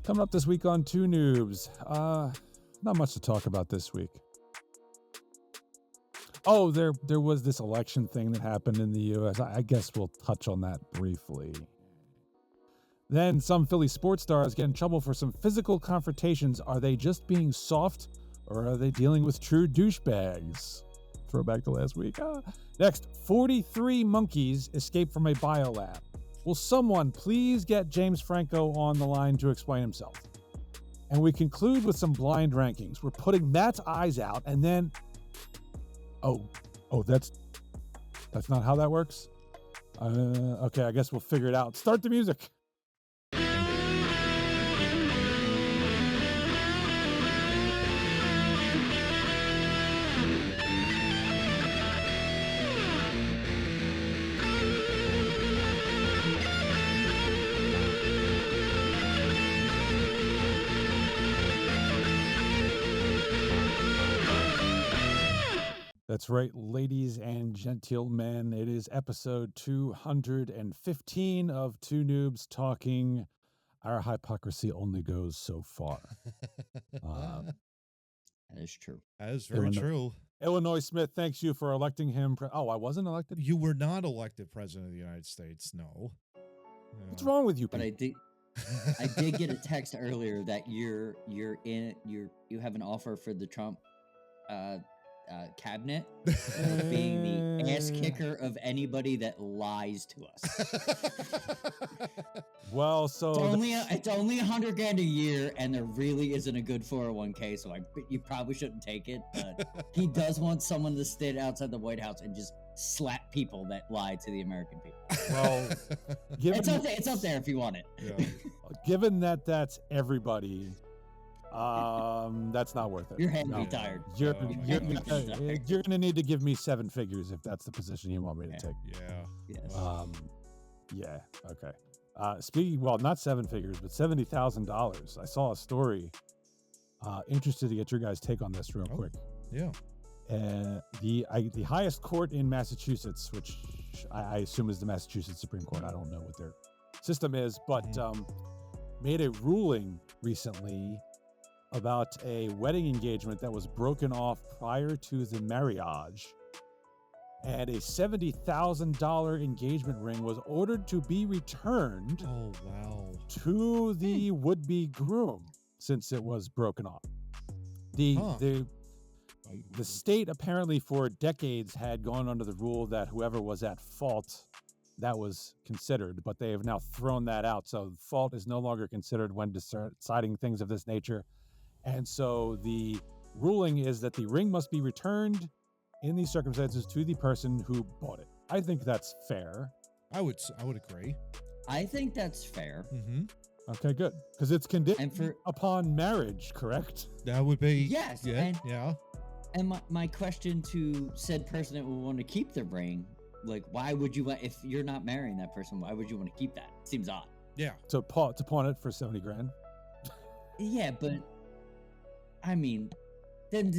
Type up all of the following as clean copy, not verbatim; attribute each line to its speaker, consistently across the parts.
Speaker 1: Coming up this week on Two Noobs. Not much to talk about this week. Oh, there was this election thing that happened in the U.S. I guess we'll touch on that briefly. Then some Philly sports stars get in trouble for some physical confrontations. Are they just being soft, or are they dealing with true douchebags? Throwback to last week. Next, 43 monkeys escape from a biolab. Will someone please get James Franco on the line to explain himself? And we conclude with some blind rankings. We're putting Matt's eyes out, and then... Oh, that's not how that works? Okay, I guess we'll figure it out. Start the music. That's right, ladies and gentlemen. It is episode 215 of Two Noobs Talking. Our hypocrisy only goes so far.
Speaker 2: That is true.
Speaker 3: That is very true.
Speaker 1: Illinois Smith, thanks you for electing him. I wasn't elected?
Speaker 3: You were not elected president of the United States, no.
Speaker 1: What's wrong with you,
Speaker 2: But
Speaker 1: Pete?
Speaker 2: I did get a text earlier that you have an offer for the Trump cabinet of being the ass kicker of anybody that lies to us.
Speaker 1: Well, so
Speaker 2: it's only $100,000 a year, and there really isn't a good 401k. So you probably shouldn't take it. But he does want someone to stand outside the White House and just slap people that lie to the American people.
Speaker 1: Well,
Speaker 2: it's up there if you want it.
Speaker 3: Yeah.
Speaker 1: Given that that's everybody, that's not worth it.
Speaker 2: Your hand will be tired.
Speaker 1: You're going to need to give me 7 figures if that's the position you want me to take.
Speaker 3: Yeah.
Speaker 2: Yes.
Speaker 1: Yeah. Okay. Not 7 figures, but $70,000. I saw a story. Interested to get your guys' take on this real quick.
Speaker 3: Yeah.
Speaker 1: The highest court in Massachusetts, which I assume is the Massachusetts Supreme Court. I don't know what their system is, but made a ruling recently about a wedding engagement that was broken off prior to the marriage, and a $70,000 engagement ring was ordered to be returned to the would-be groom since it was broken off. The state apparently for decades had gone under the rule that whoever was at fault, that was considered, but they have now thrown that out. So fault is no longer considered when deciding things of this nature. And so the ruling is that the ring must be returned in these circumstances to the person who bought it. I think that's fair.
Speaker 3: I would agree.
Speaker 2: I think that's fair.
Speaker 3: Mm-hmm.
Speaker 1: Okay, good. Because it's conditioned upon marriage, correct?
Speaker 3: That would be...
Speaker 2: Yes.
Speaker 3: Yeah.
Speaker 2: And my question to said person that would want to keep the ring, like, why would you want, if you're not marrying that person, why would you want to keep that? It seems odd.
Speaker 3: Yeah.
Speaker 1: To pawn it for $70,000.
Speaker 2: Yeah, but I mean, then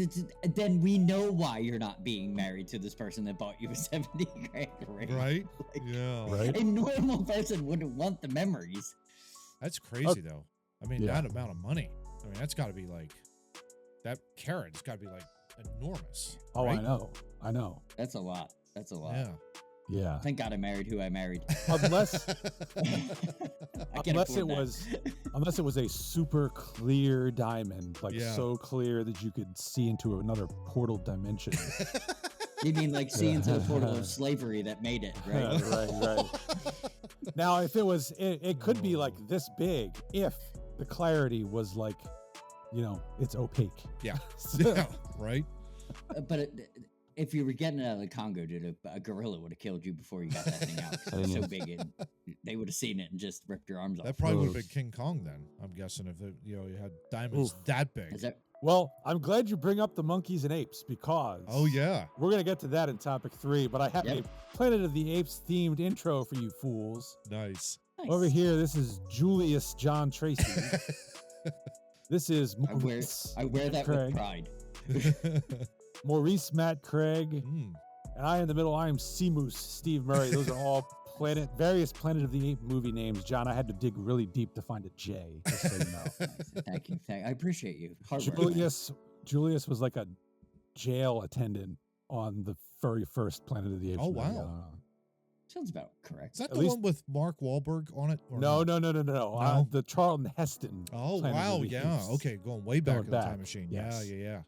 Speaker 2: we know why you're not being married to this person that bought you a $70,000 ring.
Speaker 3: Right?
Speaker 2: Like,
Speaker 3: yeah.
Speaker 1: Right.
Speaker 2: A normal person wouldn't want the memories.
Speaker 3: That's crazy, though. I mean, that amount of money. I mean, that's got to be like, that carat's got to be like enormous.
Speaker 1: Oh,
Speaker 3: right?
Speaker 1: I know.
Speaker 2: That's a lot.
Speaker 1: Yeah.
Speaker 2: Thank God I married who I married.
Speaker 1: Unless it was a super clear diamond, so clear that you could see into another portal dimension.
Speaker 2: You mean like see into the portal of slavery that made it, right?
Speaker 1: Right. Now, if it could be like this big if the clarity was like, it's opaque.
Speaker 3: Yeah. Yeah. Right.
Speaker 2: But if you were getting it out of the Congo, dude, a gorilla would have killed you before you got that thing out. It's so big, they would have seen it and just ripped your arms off.
Speaker 3: That probably would have been King Kong then. I'm guessing if you had diamonds that big.
Speaker 1: Well, I'm glad you bring up the monkeys and apes because we're gonna get to that in topic 3. But I have a Planet of the Apes themed intro for you fools.
Speaker 3: Nice.
Speaker 1: Over here, this is Julius John Tracy. This is Maurice.
Speaker 2: I wear that
Speaker 1: Craig.
Speaker 2: with pride.
Speaker 1: Maurice Matt Craig. And I in the middle, I am Seamoose Steve Murray. Those are all various Planet of the Apes movie names, John. I had to dig really deep to find a J, just so you know.
Speaker 2: Thank you. I appreciate you. Hard work.
Speaker 1: Julius was like a jail attendant on the very first Planet of the Apes.
Speaker 3: Oh,
Speaker 1: movie.
Speaker 3: wow.
Speaker 2: Sounds about correct.
Speaker 3: Is that the one with Mark Wahlberg on it? Or
Speaker 1: No.
Speaker 3: No?
Speaker 1: The Charlton Heston.
Speaker 3: Oh,
Speaker 1: Planet of
Speaker 3: wow.
Speaker 1: the
Speaker 3: Yeah.
Speaker 1: Apes.
Speaker 3: Okay. Going way back
Speaker 1: Going
Speaker 3: in the
Speaker 1: back,
Speaker 3: time machine.
Speaker 1: yes.
Speaker 3: Yeah.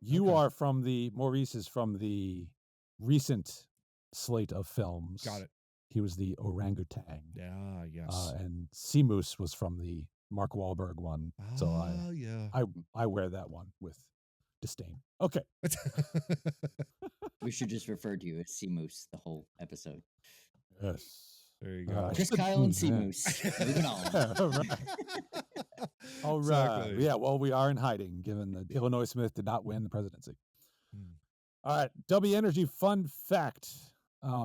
Speaker 1: You
Speaker 3: Okay.
Speaker 1: are from Maurice is from the recent slate of films.
Speaker 3: Got it.
Speaker 1: He was the orangutan.
Speaker 3: Yeah. Yes.
Speaker 1: And Sea Moose was from the Mark Wahlberg one. So I wear that one with disdain. Okay.
Speaker 2: We should just refer to you as Sea Moose the whole episode.
Speaker 1: Yes.
Speaker 3: There you go.
Speaker 2: Chris Kyle and Sea Moose. Moving on.
Speaker 1: All right.
Speaker 3: Exactly.
Speaker 1: Yeah, well, we are in hiding, given that Illinois Smith did not win the presidency. All right. Dubby Energy fun fact.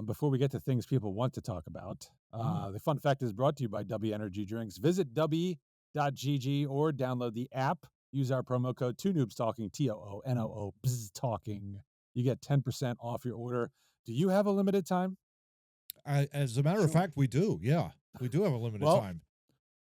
Speaker 1: Before we get to things people want to talk about, the fun fact is brought to you by Dubby Energy Drinks. Visit dubby.gg or download the app. Use our promo code Too Noobs Talking, TOONOO, talking. You get 10% off your order. Do you have a limited time?
Speaker 3: As a matter of fact, we do. Yeah. We do have a limited time.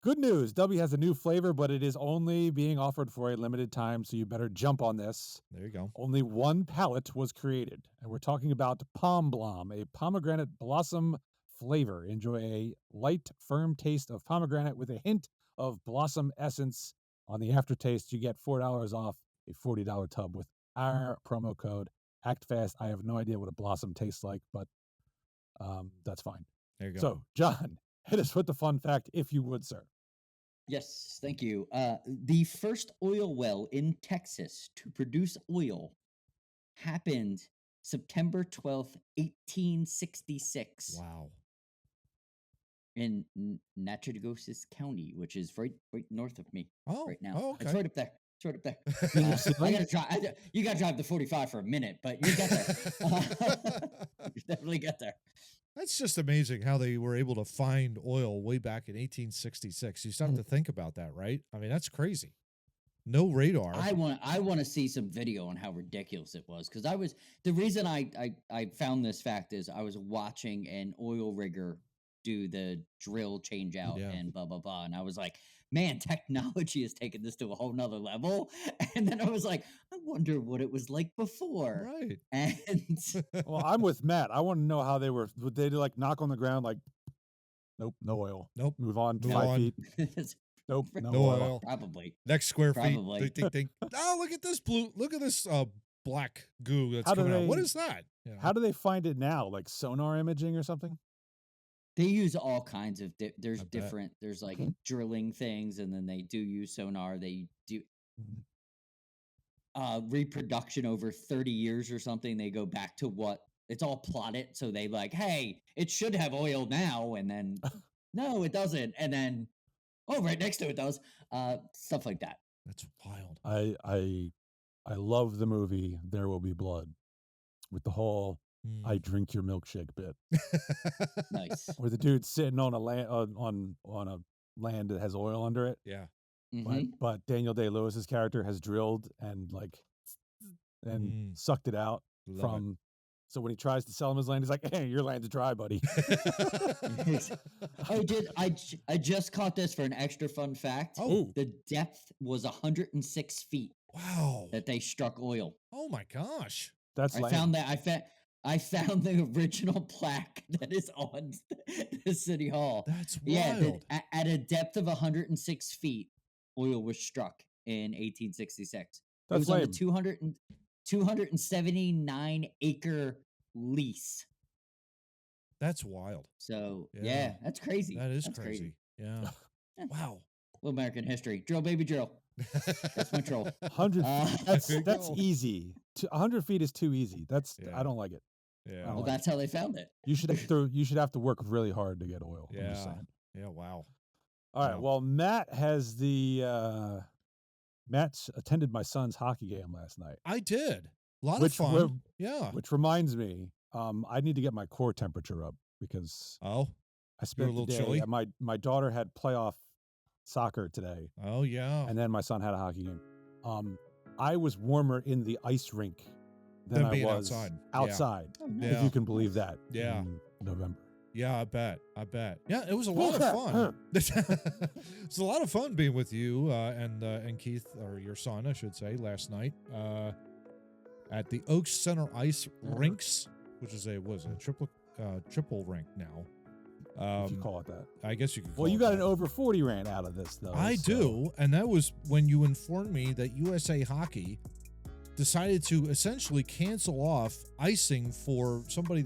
Speaker 1: Good news. Dubby has a new flavor, but it is only being offered for a limited time, so you better jump on this.
Speaker 3: There you go.
Speaker 1: Only one pallet was created, and we're talking about Pom Blom, a pomegranate blossom flavor. Enjoy a light, firm taste of pomegranate with a hint of blossom essence. On the aftertaste, you get $4 off a $40 tub with our promo code. Act fast. I have no idea what a blossom tastes like, but that's fine.
Speaker 3: There you go.
Speaker 1: So, John, hit us with the fun fact, if you would, sir.
Speaker 2: Yes, thank you. The first oil well in Texas to produce oil happened September 12th, 1866.
Speaker 3: Wow.
Speaker 2: In Natchitoches County, which is right north of me right now.
Speaker 3: Oh, okay.
Speaker 2: It's right up there. It's right up there. I gotta drive. You gotta drive the 45 for a minute, but you get there. You definitely get there.
Speaker 3: That's just amazing how they were able to find oil way back in 1866. You start to think about that, right? I mean, that's crazy. No radar.
Speaker 2: I want to see some video on how ridiculous it was, because the reason I found this fact is I was watching an oil rigger do the drill change out and blah blah blah, and I was like, man, technology has taken this to a whole nother level. And then I was like, I wonder what it was like before.
Speaker 3: Right.
Speaker 2: And
Speaker 1: well, I'm with Matt. I want to know how would they like knock on the ground like, nope, no oil.
Speaker 3: Nope.
Speaker 1: Move on.
Speaker 3: Move
Speaker 1: 5
Speaker 3: on.
Speaker 1: feet. Nope,
Speaker 3: No
Speaker 1: no oil.
Speaker 3: oil.
Speaker 2: Probably.
Speaker 3: Next square
Speaker 2: Probably.
Speaker 3: feet. Ding. Oh, look at this blue. Look at this black goo that's
Speaker 1: How do
Speaker 3: coming out.
Speaker 1: they-
Speaker 3: What is that? You know?
Speaker 1: How do they find it now? Like sonar imaging or something?
Speaker 2: They use all kinds of there's
Speaker 3: I bet.
Speaker 2: different there's like drilling things, and then they do use sonar. They do reproduction over 30 years or something. They go back to what it's all plotted, so they like, hey, it should have oil now, and then no, it doesn't, and then right next to it does. Stuff like that.
Speaker 3: That's wild.
Speaker 1: I love the movie There Will Be Blood with the whole I drink your milkshake bit.
Speaker 2: Nice.
Speaker 1: Where the dude's sitting on a land on a land that has oil under it.
Speaker 3: Yeah.
Speaker 1: But Daniel Day-Lewis's character has drilled and sucked it out from. So when he tries to sell him his land, he's like, "Hey, your land's dry, buddy."
Speaker 2: I just caught this for an extra fun fact.
Speaker 3: Oh.
Speaker 2: The depth was 106 feet.
Speaker 3: Wow.
Speaker 2: That they struck oil.
Speaker 3: Oh my gosh.
Speaker 1: That's
Speaker 2: I found the original plaque that is on the city hall.
Speaker 3: That's wild.
Speaker 2: Yeah, at a depth of 106 feet, oil was struck in 1866. It was on a 279 acre lease.
Speaker 3: That's wild.
Speaker 2: So yeah, that's crazy.
Speaker 3: That's crazy. Yeah. Wow.
Speaker 2: Little American history. Drill, baby, drill. That's my troll.
Speaker 1: 100. That's easy. 100 feet is too easy. I don't like it.
Speaker 3: Yeah.
Speaker 2: Well, that's how they found it.
Speaker 1: You should have to work really hard to get oil. I'm just saying.
Speaker 3: Yeah. Wow.
Speaker 1: All right. Well, Matt has Matt attended my son's hockey game last night.
Speaker 3: I did. A lot of fun.
Speaker 1: Which reminds me, I need to get my core temperature up because
Speaker 3: I
Speaker 1: spent
Speaker 3: a little
Speaker 1: the day.
Speaker 3: chilly.
Speaker 1: My daughter had playoff soccer today.
Speaker 3: Oh yeah.
Speaker 1: And then my son had a hockey game. I was warmer in the ice rink than I
Speaker 3: being
Speaker 1: was
Speaker 3: outside.
Speaker 1: If you can believe that.
Speaker 3: Yeah.
Speaker 1: In November.
Speaker 3: Yeah, I bet. Yeah, it was a lot of fun. It was a lot of fun being with you and Keith, or your son, I should say, last night at the Oaks Center Ice Rinks, which is a triple rink now.
Speaker 1: If you call it that.
Speaker 3: I guess you could call
Speaker 1: Well, you
Speaker 3: it
Speaker 1: got
Speaker 3: that.
Speaker 1: an over 40 rant out of this, though.
Speaker 3: I do, and that was when you informed me that USA Hockey decided to essentially cancel off icing for somebody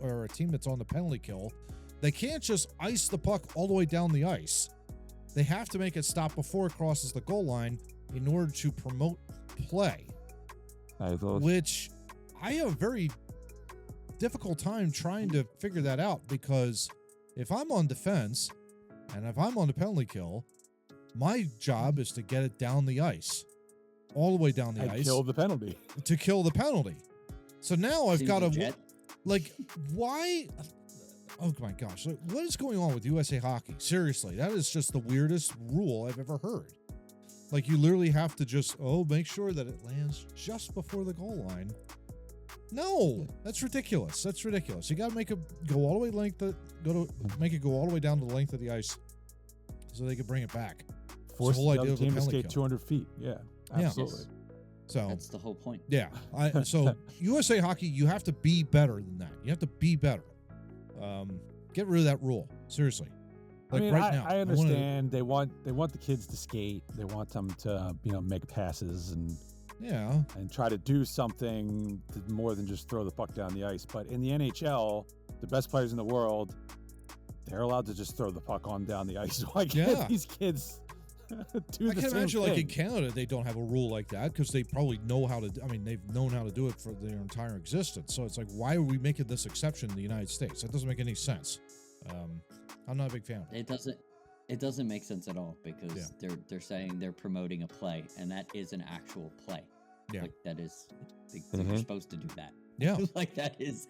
Speaker 3: or a team that's on the penalty kill. They can't just ice the puck all the way down the ice. They have to make it stop before it crosses the goal line in order to promote play, which I have a very difficult time trying to figure that out, because if I'm on defense and if I'm on the penalty kill, my job is to get it down the ice, all the way down the ice.
Speaker 1: Kill the penalty.
Speaker 3: To kill the penalty. So now I've got to,
Speaker 2: jet.
Speaker 3: like, why? Oh my gosh. Like, what is going on with USA Hockey? Seriously, that is just the weirdest rule I've ever heard. Like, you literally have to just, make sure that it lands just before the goal line. No, that's ridiculous. You got to make it go all the way make it go all the way down to the length of the ice so they can bring it back.
Speaker 1: Force
Speaker 3: the whole
Speaker 1: the
Speaker 3: idea
Speaker 1: other
Speaker 3: of the
Speaker 1: team to
Speaker 3: penalty
Speaker 1: skate
Speaker 3: kill.
Speaker 1: 200 feet. Yeah, absolutely.
Speaker 2: Yes.
Speaker 3: So
Speaker 2: That's the whole point.
Speaker 3: yeah, so USA Hockey, you have to be better than that. You have to be better. Get rid of that rule. Seriously. Like,
Speaker 1: I mean,
Speaker 3: right now,
Speaker 1: I understand they want the kids to skate. They want them to make passes and try to do something more than just throw the puck down the ice. But in the NHL, the best players in the world, they're allowed to just throw the puck on down the ice. Why can't these kids do the same thing?
Speaker 3: I can imagine, like, in Canada, they don't have a rule like that because they probably know how to. They've known how to do it for their entire existence. So it's like, why are we making this exception in the United States? That doesn't make any sense. I'm not a big fan.
Speaker 2: It doesn't make sense at all, because they're saying they're promoting a play, and that is an actual play.
Speaker 3: Yeah.
Speaker 2: Like, that is, they're supposed to do that.
Speaker 3: Yeah.
Speaker 2: Like, that is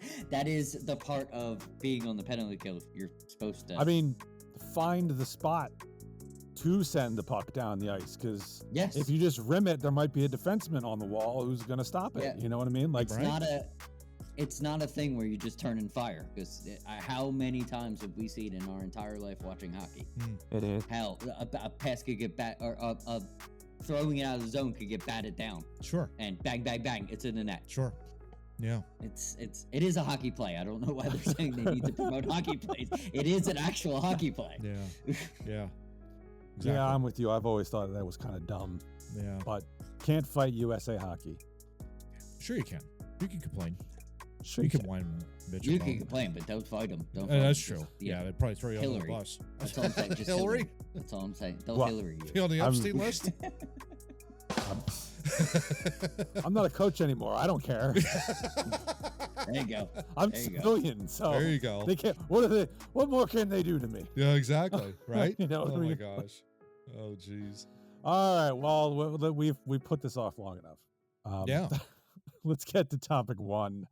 Speaker 2: the part of being on the penalty kill. You're supposed to.
Speaker 1: I mean, find the spot to send the puck down the ice, because if you just rim it, there might be a defenseman on the wall who's going to stop it.
Speaker 2: Yeah.
Speaker 1: You know what I mean? Like,
Speaker 2: It's not a thing where you just turn and fire, because how many times have we seen in our entire life watching hockey?
Speaker 4: It is.
Speaker 2: Hell, a pass could get or throwing it out of the zone could get batted down.
Speaker 3: Sure.
Speaker 2: And bang, bang, bang, it's in the net.
Speaker 3: Sure. Yeah.
Speaker 2: It is a hockey play. I don't know why they're saying they need to promote hockey plays. It is an actual hockey play.
Speaker 3: Yeah. Yeah.
Speaker 1: Exactly. Yeah, I'm with you. I've always thought that was kind of dumb.
Speaker 3: Yeah.
Speaker 1: But can't fight USA Hockey.
Speaker 3: Sure you can. You can complain.
Speaker 1: Sure
Speaker 3: you can whine, bitch.
Speaker 2: You can complain, but don't fight them. Don't.
Speaker 3: That's true. Yeah, they'd probably throw you under the bus.
Speaker 2: That's all I'm saying. Just
Speaker 3: Hillary.
Speaker 2: That's all I'm saying. Don't Hillary you.
Speaker 3: You on the Epstein list?
Speaker 1: I'm not a coach anymore. I don't care.
Speaker 2: There you go.
Speaker 1: I'm civilian, so
Speaker 3: there you go.
Speaker 1: They can't. What more can they do to me?
Speaker 3: Yeah, exactly. Right.
Speaker 1: You know.
Speaker 3: Oh my gosh. Oh jeez.
Speaker 1: All right. Well, we've put this off long enough.
Speaker 3: Yeah.
Speaker 1: Let's get to topic one.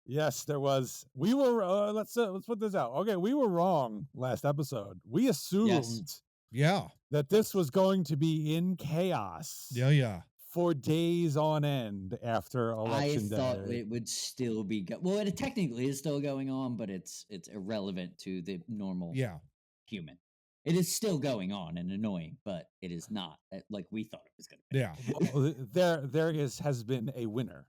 Speaker 1: Yes, there was. We were. Let's put this out. Okay, we were wrong last episode. We assumed.
Speaker 3: Yeah.
Speaker 1: That this was going to be in chaos.
Speaker 3: Yeah.
Speaker 1: For days on end after election day.
Speaker 2: I thought it would still be well. It technically is still going on, but it's irrelevant to the normal human. It is still going on and annoying, but it is not like we thought it was going to be.
Speaker 3: Yeah.
Speaker 1: Well, there has been a winner.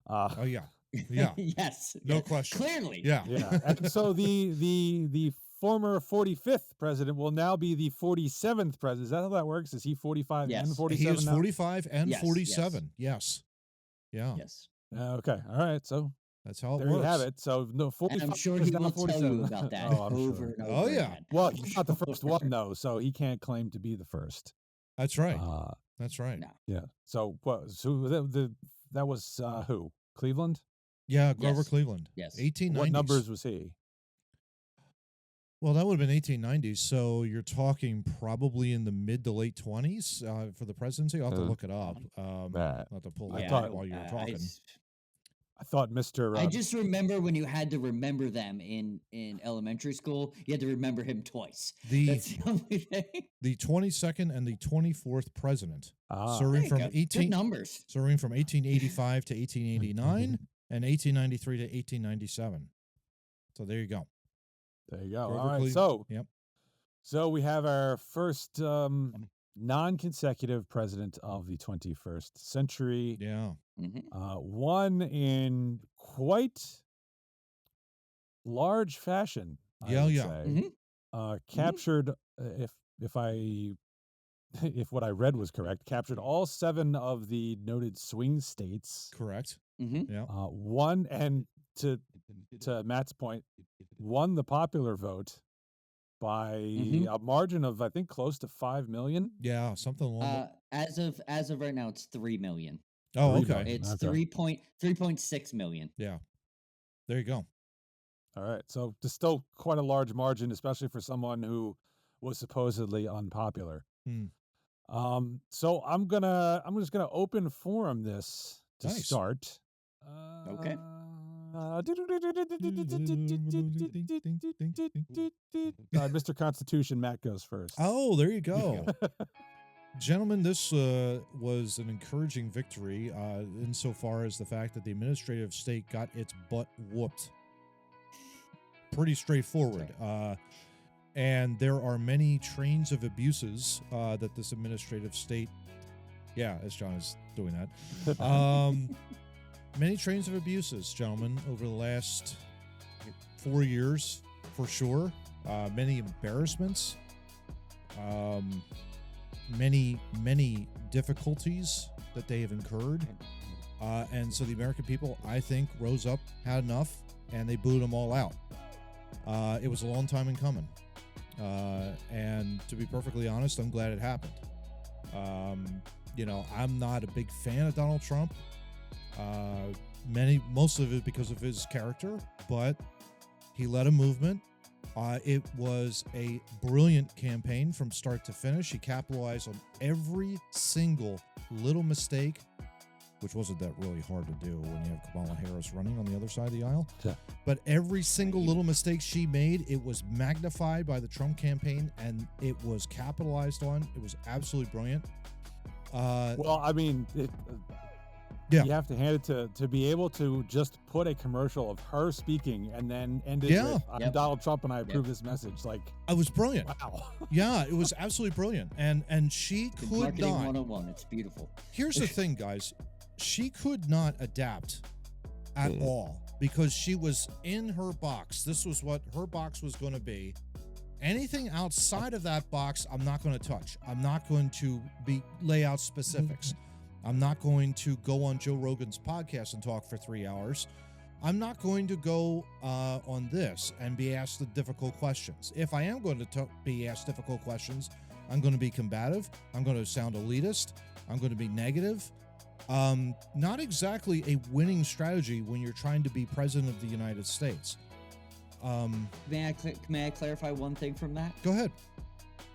Speaker 3: Oh yeah. Yeah.
Speaker 2: Yes.
Speaker 3: No question.
Speaker 2: Clearly.
Speaker 3: Yeah.
Speaker 1: Yeah. And so the former 45th president will now be the 47th president. Is that how that works? Is he 45 and 47
Speaker 3: He is
Speaker 1: now?
Speaker 3: 45 and 47. Yes. Yeah.
Speaker 2: Yes.
Speaker 1: Okay. All right. So
Speaker 3: that's how it
Speaker 1: there
Speaker 3: works.
Speaker 1: You have it. So no, 45
Speaker 2: and I'm sure he will tell you about that over and over.
Speaker 3: Oh yeah.
Speaker 2: Again.
Speaker 1: Well, he's not the first one though, so he can't claim to be the first.
Speaker 3: That's right. That's right.
Speaker 2: No.
Speaker 1: Yeah. So what? So that was who? Cleveland.
Speaker 3: Yeah, Grover Cleveland.
Speaker 2: Yes.
Speaker 3: 1890s.
Speaker 1: What numbers was he?
Speaker 3: Well, that would have been 1890s. So you're talking probably in the mid to late 20s for the presidency. I'll have to look it up. I'll have to pull that up while you were talking.
Speaker 1: I thought Mr.
Speaker 2: I just remember when you had to remember them in elementary school, you had to remember him twice. That's the only thing.
Speaker 3: The 22nd and the 24th president
Speaker 2: serving from
Speaker 3: serving from 1885 to 1889 and 1893 to 1897. So there you go.
Speaker 1: There you go.
Speaker 3: Grover
Speaker 1: All right.
Speaker 3: Cleveland. Yep.
Speaker 1: So we have our first non-consecutive president of the 21st century.
Speaker 3: Yeah.
Speaker 1: One in quite large fashion. I would say. Captured, if what I read was correct, captured all 7 of the noted swing states.
Speaker 3: Correct.
Speaker 2: Yeah.
Speaker 1: Won, and to Matt's point, won the popular vote by a margin of, I think, close to 5 million.
Speaker 3: Yeah, something along
Speaker 2: as of right now, it's 3 million.
Speaker 3: Oh,
Speaker 1: 3
Speaker 3: okay.
Speaker 1: million.
Speaker 2: It's 3.6 million.
Speaker 3: Yeah. There you go.
Speaker 1: All right. So there's still quite a large margin, especially for someone who was supposedly unpopular. So I'm just gonna open forum this to start.
Speaker 2: Okay.
Speaker 1: Mr. Constitution, Matt goes first.
Speaker 3: Oh, there you go. Gentlemen, this was an encouraging victory insofar as the fact that the administrative state got its butt whooped. Pretty straightforward. And there are many trains of abuses that this administrative state, as John is doing that, many trains of abuses, gentlemen, over the last 4 years, for sure. Many embarrassments, many difficulties that they have incurred. And so the American people, I think, rose up, had enough, and they booed them all out. It was a long time in coming. And to be perfectly honest, I'm glad it happened. I'm not a big fan of Donald Trump. Most of it because of his character, but he led a movement. It was a brilliant campaign from start to finish. He capitalized on every single little mistake, which wasn't that really hard to do when you have Kamala Harris running on the other side of the aisle.
Speaker 1: Yeah.
Speaker 3: But every single little mistake she made, it was magnified by the Trump campaign, and it was capitalized on. It was absolutely brilliant.
Speaker 1: Well, I mean, you have to hand it to be able to just put a commercial of her speaking and then end it with, I'm Donald Trump and I approve this message. Like,
Speaker 3: it was brilliant.
Speaker 1: Wow.
Speaker 3: Yeah, it was absolutely brilliant. And she could
Speaker 2: marketing
Speaker 3: not.
Speaker 2: 101. It's beautiful.
Speaker 3: Here's the thing, guys. She could not adapt at all because she was in her box. This was what her box was going to be. Anything outside of that box, I'm not going to touch. I'm not going to lay out specifics. I'm not going to go on Joe Rogan's podcast and talk for 3 hours. I'm not going to go on this and be asked the difficult questions. If I am going to be asked difficult questions, I'm going to be combative. I'm going to sound elitist. I'm going to be negative. Not exactly a winning strategy when you're trying to be president of the United States.
Speaker 2: May I clarify one thing from that?
Speaker 3: Go ahead.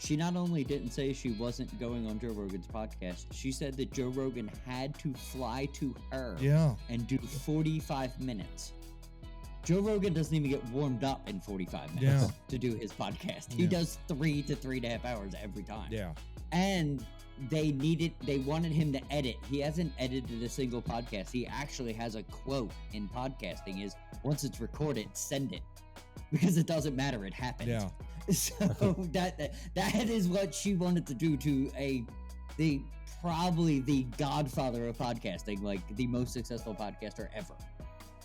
Speaker 2: She not only didn't say she wasn't going on Joe Rogan's podcast, she said that Joe Rogan had to fly to her and do 45 minutes. Joe Rogan doesn't even get warmed up in 45 minutes to do his podcast. He does 3 to 3.5 hours every time.
Speaker 3: Yeah.
Speaker 2: And they wanted him to edit. He hasn't edited a single podcast. He actually has a quote in podcasting is, once it's recorded, send it. Because it doesn't matter, it happened.
Speaker 3: Yeah.
Speaker 2: So that is what she wanted to do to probably the godfather of podcasting, like the most successful podcaster ever.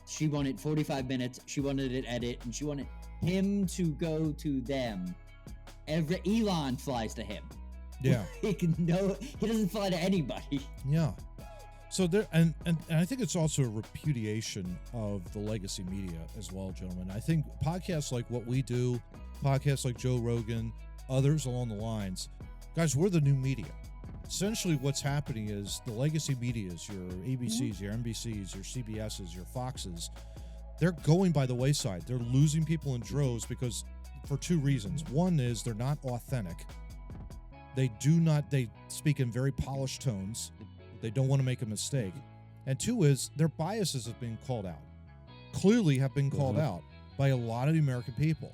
Speaker 2: She wanted 45 minutes, she wanted it edit, and she wanted him to go to them. Elon flies to him.
Speaker 3: Yeah.
Speaker 2: He doesn't fly to anybody.
Speaker 3: Yeah. So there, and I think it's also a repudiation of the legacy media as well, gentlemen. I think podcasts like what we do, podcasts like Joe Rogan, others along the lines, guys, we're the new media. Essentially what's happening is the legacy medias, your ABCs, your NBCs, your CBSs, your Foxes, they're going by the wayside. They're losing people in droves because for 2 reasons. One is they're not authentic. They speak in very polished tones. They don't want to make a mistake. And 2 is their biases have been called out. Clearly have been called out by a lot of the American people.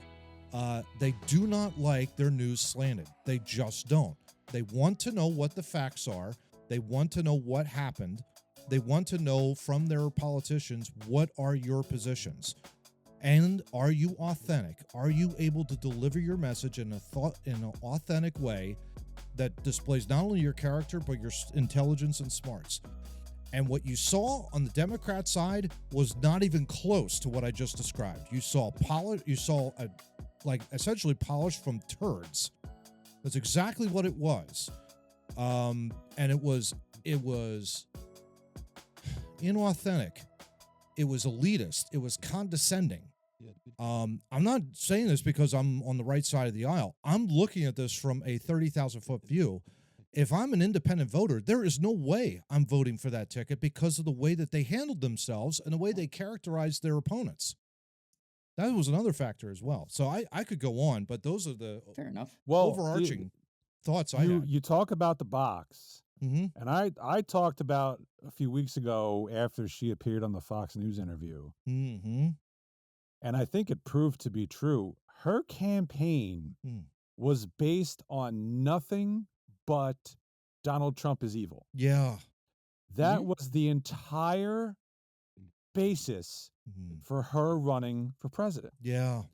Speaker 3: They do not like their news slanted. They just don't. They want to know what the facts are. They want to know what happened. They want to know from their politicians, what are your positions? And are you authentic? Are you able to deliver your message in an authentic way that displays not only your character but your intelligence and smarts? And what you saw on the Democrat side was not even close to what I just described. You saw essentially polished from turds. That's exactly what it was. And it was inauthentic. It was elitist. It was condescending. I'm not saying this because I'm on the right side of the aisle. I'm looking at this from a 30,000-foot view. If I'm an independent voter, there is no way I'm voting for that ticket because of the way that they handled themselves and the way they characterized their opponents. That was another factor as well. So I could go on, but those are the
Speaker 2: Fair enough.
Speaker 3: overarching thoughts I had.
Speaker 1: You talk about the box,
Speaker 3: Mhm.
Speaker 1: and I talked about a few weeks ago after she appeared on the Fox News interview,
Speaker 3: Mhm.
Speaker 1: and I think it proved to be true. Her campaign was based on nothing but Donald Trump is evil.
Speaker 3: Yeah.
Speaker 1: That was the entire basis for her running for president.
Speaker 3: Yeah.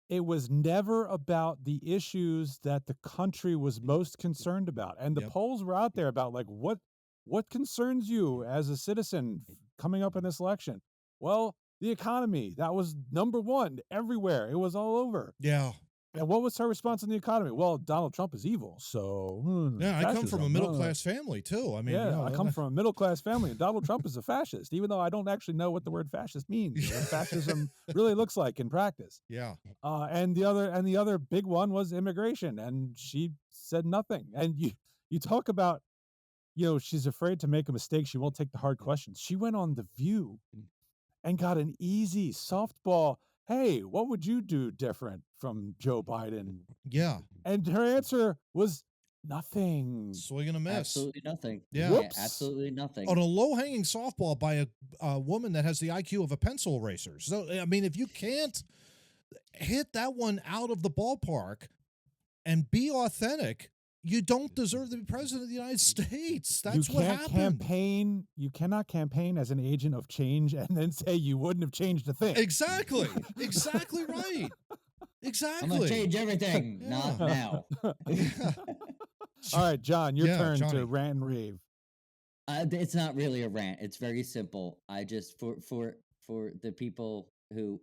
Speaker 1: It was never about the issues that the country was most concerned about. And the polls were out there about like, what concerns you as a citizen coming up in this election? Well, the economy, that was number one everywhere. It was all over.
Speaker 3: Yeah.
Speaker 1: And what was her response on the economy? Well, Donald Trump is evil. So
Speaker 3: Yeah, I come from a middle-class family too. I mean,
Speaker 1: I come from a middle-class family, and Donald Trump is a fascist, even though I don't actually know what the word fascist means, or what fascism really looks like in practice.
Speaker 3: Yeah.
Speaker 1: And the other big one was immigration, and she said nothing. And you talk about, she's afraid to make a mistake. She won't take the hard questions. She went on The View and got an easy softball. Hey, what would you do different from Joe Biden?
Speaker 3: Yeah.
Speaker 1: And her answer was nothing.
Speaker 3: Swing and a miss.
Speaker 2: Absolutely nothing.
Speaker 3: Yeah.
Speaker 1: Whoops.
Speaker 2: Absolutely nothing.
Speaker 3: On a low-hanging softball by a woman that has the IQ of a pencil eraser. So, I mean, if you can't hit that one out of the ballpark and be authentic, you don't deserve to be president of the United States. That's what happened.
Speaker 1: You cannot campaign as an agent of change and then say you wouldn't have changed a thing.
Speaker 3: Exactly. Exactly right. Exactly.
Speaker 2: I'm going to change everything. Not now.
Speaker 1: All right, John, your turn
Speaker 3: Johnny.
Speaker 1: to rant and rave.
Speaker 2: It's not really a rant. It's very simple. I just, for the people who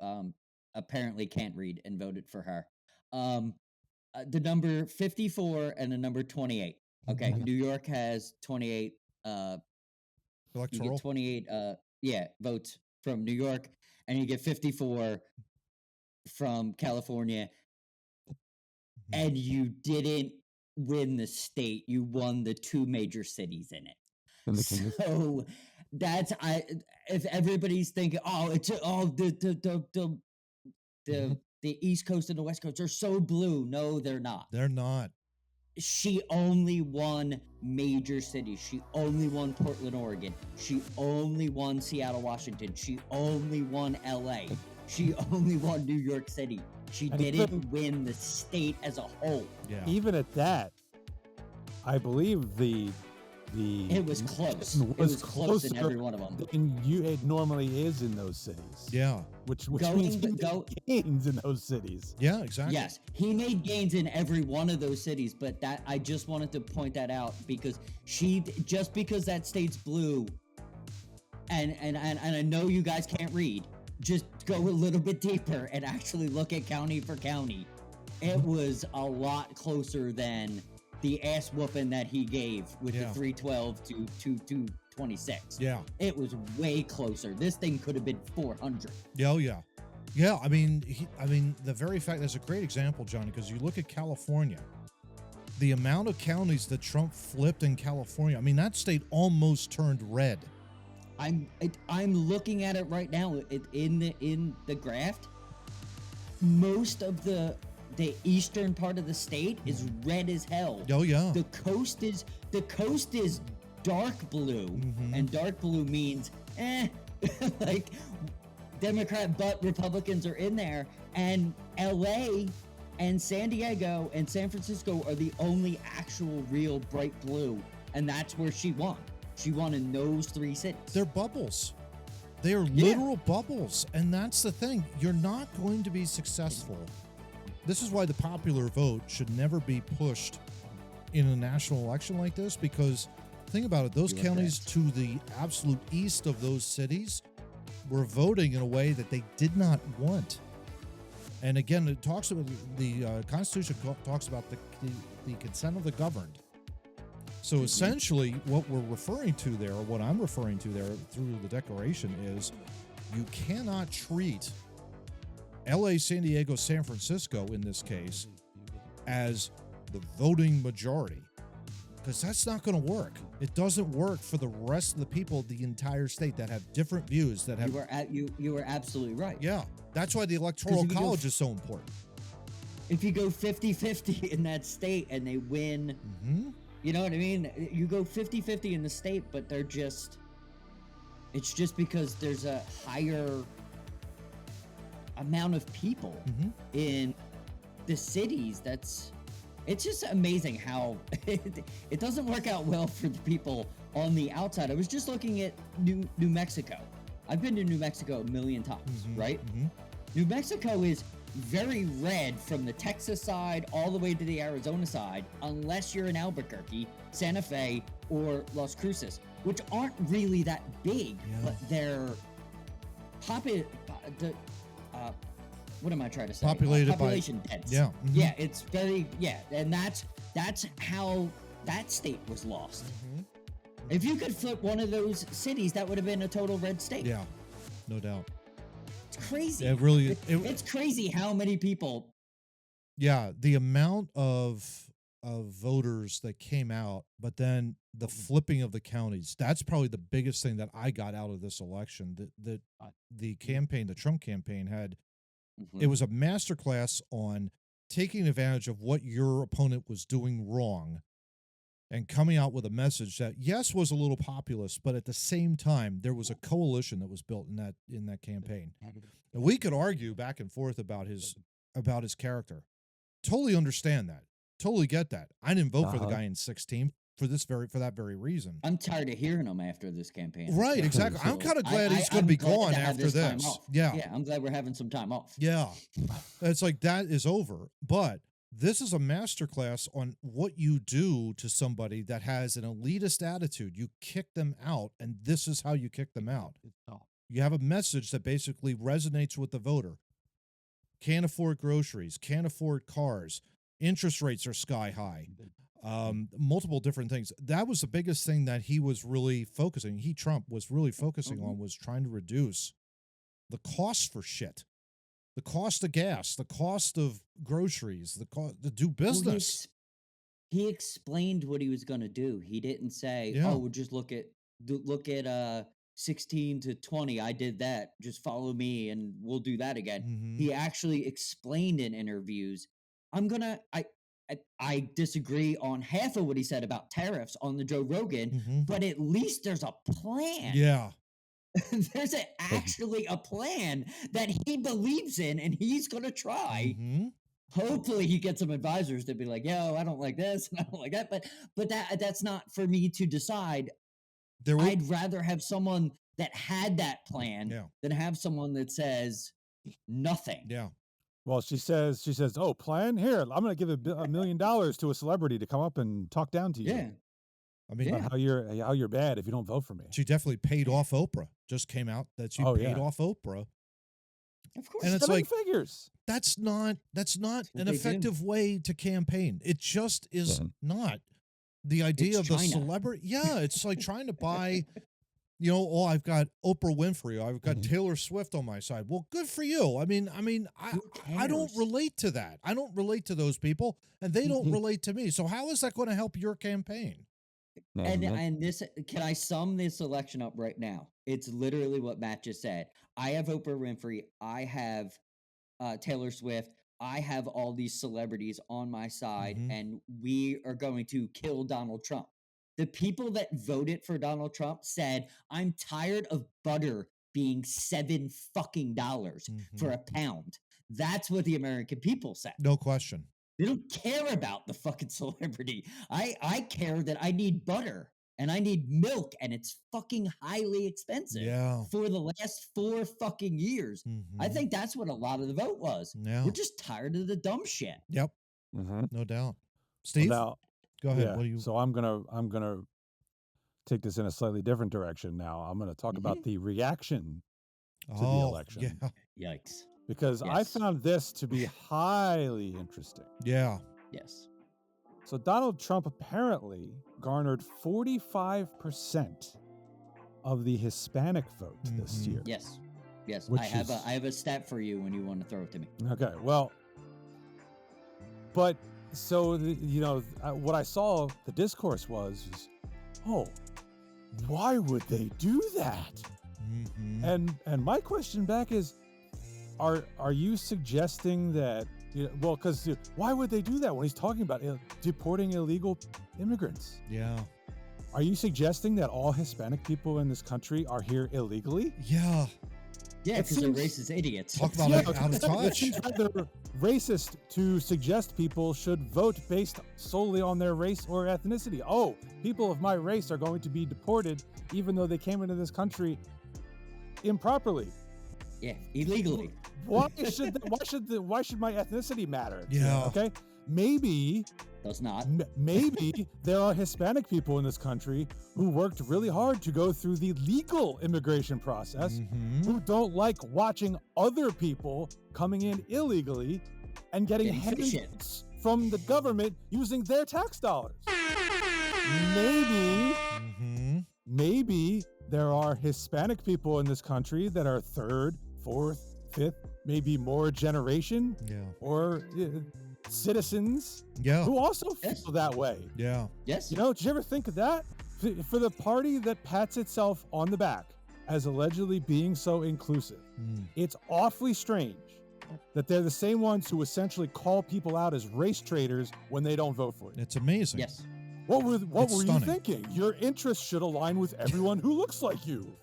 Speaker 2: apparently can't read and voted for her, the number 54 and the number 28. Okay, New York has 28.
Speaker 3: Electoral.
Speaker 2: You get 28. Votes from New York, and you get 54 from California. And you didn't win the state. You won the two major cities in it. So that's if everybody's thinking, the East Coast and the West Coast are so blue. No, they're not.
Speaker 3: They're not.
Speaker 2: She only won major cities. She only won Portland, Oregon. She only won Seattle, Washington. She only won LA. She only won New York City. She didn't win the state as a whole.
Speaker 3: Yeah.
Speaker 1: Even at that, I believe
Speaker 2: it was close. It was close in every one of them.
Speaker 1: It normally is in those cities.
Speaker 3: Yeah.
Speaker 1: Which means he made gains in those cities.
Speaker 3: Yeah, exactly.
Speaker 2: Yes, he made gains in every one of those cities, but that I just wanted to point that out because just because that state's blue, and I know you guys can't read, just go a little bit deeper and actually look at county for county. It was a lot closer than the ass whooping that he gave with the 312 to 226.
Speaker 3: Yeah.
Speaker 2: It was way closer. This thing could have been 400.
Speaker 3: Yeah, yeah. Yeah, I mean, the very fact, that's a great example, Johnny, because you look at California, the amount of counties that Trump flipped in California, I mean, that state almost turned red.
Speaker 2: I'm looking at it right now in the graph. Most of the eastern part of the state is red as hell.
Speaker 3: Oh yeah.
Speaker 2: The coast is dark blue, and dark blue means like Democrat, but Republicans are in there, and LA and San Diego and San Francisco are the only actual real bright blue, and that's where she won. She won in those three cities.
Speaker 3: They're bubbles. They are literal bubbles, and that's the thing. You're not going to be successful. This is why the popular vote should never be pushed in a national election like this, because think about it, those counties to the absolute east of those cities were voting in a way that they did not want. And again, it talks about the Constitution talks about the consent of the governed. So essentially, what we're referring to there, or what I'm referring to there through the Declaration, is you cannot treat LA, San Diego, San Francisco, in this case, as the voting majority, because that's not going to work. It doesn't work for the rest of the people of the entire state that have different views. That have
Speaker 2: you were absolutely right.
Speaker 3: Yeah, that's why the Electoral College is so important.
Speaker 2: If you go 50-50 in that state and they win, you know what I mean? You go 50-50 in the state, but it's just because there's a higher amount of people in the cities. It's just amazing how it doesn't work out well for the people on the outside. I was just looking at New Mexico. I've been to New Mexico a million times, right? New Mexico is very red from the Texas side all the way to the Arizona side, unless you're in Albuquerque, Santa Fe, or Las Cruces, which aren't really that big, but they're what am I trying to say? Population dense.
Speaker 3: Yeah.
Speaker 2: Yeah, it's very, and that's how that state was lost. If you could flip one of those cities, that would have been a total red state.
Speaker 3: Yeah, no doubt.
Speaker 2: It's crazy.
Speaker 3: It really,
Speaker 2: it's crazy how many people.
Speaker 3: Yeah, the amount of voters that came out, but then the flipping of the counties, that's probably the biggest thing that I got out of this election. That the campaign, the Trump campaign had, it was a masterclass on taking advantage of what your opponent was doing wrong and coming out with a message that, yes, was a little populist, but at the same time, there was a coalition that was built in that campaign. And we could argue back and forth about his character. Totally understand that. Totally get that. I didn't vote for the guy in 2016 for that very reason.
Speaker 2: I'm tired of hearing him after this campaign.
Speaker 3: Right, exactly. So I'm kind of glad he's going to be gone after this.
Speaker 2: Yeah, I'm glad we're having some time off.
Speaker 3: Yeah. It's like that is over. But this is a masterclass on what you do to somebody that has an elitist attitude. You kick them out, and this is how you kick them out. You have a message that basically resonates with the voter. Can't afford groceries, can't afford cars, interest rates are sky high, multiple different things. That was the biggest thing that he was really focusing. Trump was really focusing on, was trying to reduce the cost for shit. The cost of gas, the cost of groceries, the cost to do business.
Speaker 2: He explained what he was going to do. He didn't say, "Oh, we'll just look at 16 to 20. I did that. Just follow me, and we'll do that again." He actually explained in interviews. I disagree on half of what he said about tariffs on the Joe Rogan, but at least there's a plan.
Speaker 3: Yeah.
Speaker 2: There's actually a plan that he believes in, and he's going to try. Hopefully he gets some advisors to be like, "Yo, I don't like this and I don't like that." But that's not for me to decide. I'd rather have someone that had that plan than have someone that says nothing.
Speaker 3: Yeah.
Speaker 1: Well, she says, "Oh, plan here. I'm going to give $1 million to a celebrity to come up and talk down to you."
Speaker 2: Yeah.
Speaker 3: I mean,
Speaker 1: how you're bad if you don't vote for me.
Speaker 3: She definitely paid off Oprah. Just came out that she paid off Oprah.
Speaker 2: Of course.
Speaker 3: And it's like,
Speaker 1: figures.
Speaker 3: That's not an effective way to campaign. It just is not. The idea of the celebrity. Yeah, it's like trying to buy, I've got Oprah Winfrey, I've got Taylor Swift on my side. Well, good for you. I mean, I don't relate to that. I don't relate to those people, and they don't relate to me. So how is that going to help your campaign?
Speaker 2: And this, can I sum this election up right now? It's literally what Matt just said. I have Oprah Winfrey. I have Taylor Swift. I have all these celebrities on my side, and we are going to kill Donald Trump. The people that voted for Donald Trump said, "I'm tired of butter being $7 fucking for a pound." That's what the American people said.
Speaker 3: No question.
Speaker 2: They don't care about the fucking celebrity. I care that I need butter and I need milk, and it's fucking highly expensive
Speaker 3: Yeah.
Speaker 2: for the last 4 fucking years. I
Speaker 3: Mhm.
Speaker 2: think that's what a lot of the vote was.
Speaker 3: Yeah.
Speaker 2: We're just tired of the dumb shit.
Speaker 3: Yep.
Speaker 1: Mm-hmm.
Speaker 3: No doubt. Steve,
Speaker 1: Now,
Speaker 3: go ahead.
Speaker 1: yeah.
Speaker 3: What do you?
Speaker 1: So I'm gonna take this in a slightly different direction now. I'm gonna talk about the reaction to the election.
Speaker 3: Yeah.
Speaker 2: Yikes.
Speaker 1: Because I
Speaker 2: Yes.
Speaker 1: found this to be highly interesting.
Speaker 3: Yeah.
Speaker 2: Yes.
Speaker 1: So Donald Trump apparently garnered 45% of the Hispanic vote this
Speaker 3: Mhm.
Speaker 1: year.
Speaker 2: Yes. Yes.
Speaker 1: Which
Speaker 2: I have
Speaker 1: is-
Speaker 2: I have a stat for you when you want to throw it to me.
Speaker 1: Okay, well, but so what I saw the discourse was, oh, why would they do that?
Speaker 3: Mhm.
Speaker 1: And my question back is, are you suggesting that? Well, because why would they do that when he's talking about deporting illegal immigrants?
Speaker 3: Yeah.
Speaker 1: Are you suggesting that all Hispanic people in this country are here illegally?
Speaker 3: Yeah.
Speaker 2: Yeah,
Speaker 1: It
Speaker 2: because they're
Speaker 1: seems-
Speaker 2: racist idiots.
Speaker 3: Talk about
Speaker 1: Yeah,
Speaker 3: it out of
Speaker 1: it
Speaker 3: touch.
Speaker 1: seems rather racist to suggest people should vote based solely on their race or ethnicity. Oh, people of my race are going to be deported even though they came into this country improperly.
Speaker 2: Yeah, illegally.
Speaker 1: Why should my ethnicity matter?
Speaker 3: Yeah.
Speaker 1: Okay. Maybe
Speaker 2: Does not.
Speaker 1: maybe there are Hispanic people in this country who worked really hard to go through the legal immigration process,
Speaker 3: Mhm.
Speaker 1: who don't like watching other people coming in illegally and getting
Speaker 2: Getting fish in.
Speaker 1: handouts from the government using their tax dollars. Maybe
Speaker 3: Mhm.
Speaker 1: maybe there are Hispanic people in this country that are third, fourth, fifth, maybe more generation
Speaker 3: Yeah.
Speaker 1: or citizens
Speaker 3: Yeah.
Speaker 1: who also
Speaker 2: Yes.
Speaker 1: feel that way.
Speaker 3: Yeah.
Speaker 2: Yes.
Speaker 1: Did you ever think of that? For the party that pats itself on the back as allegedly being so inclusive,
Speaker 3: Mm.
Speaker 1: it's awfully strange that they're the same ones who essentially call people out as race traitors when they don't vote for it.
Speaker 3: It's amazing.
Speaker 2: Yes.
Speaker 1: What were
Speaker 3: It's
Speaker 1: you
Speaker 3: stunning.
Speaker 1: thinking? Your interests should align with everyone who looks like you.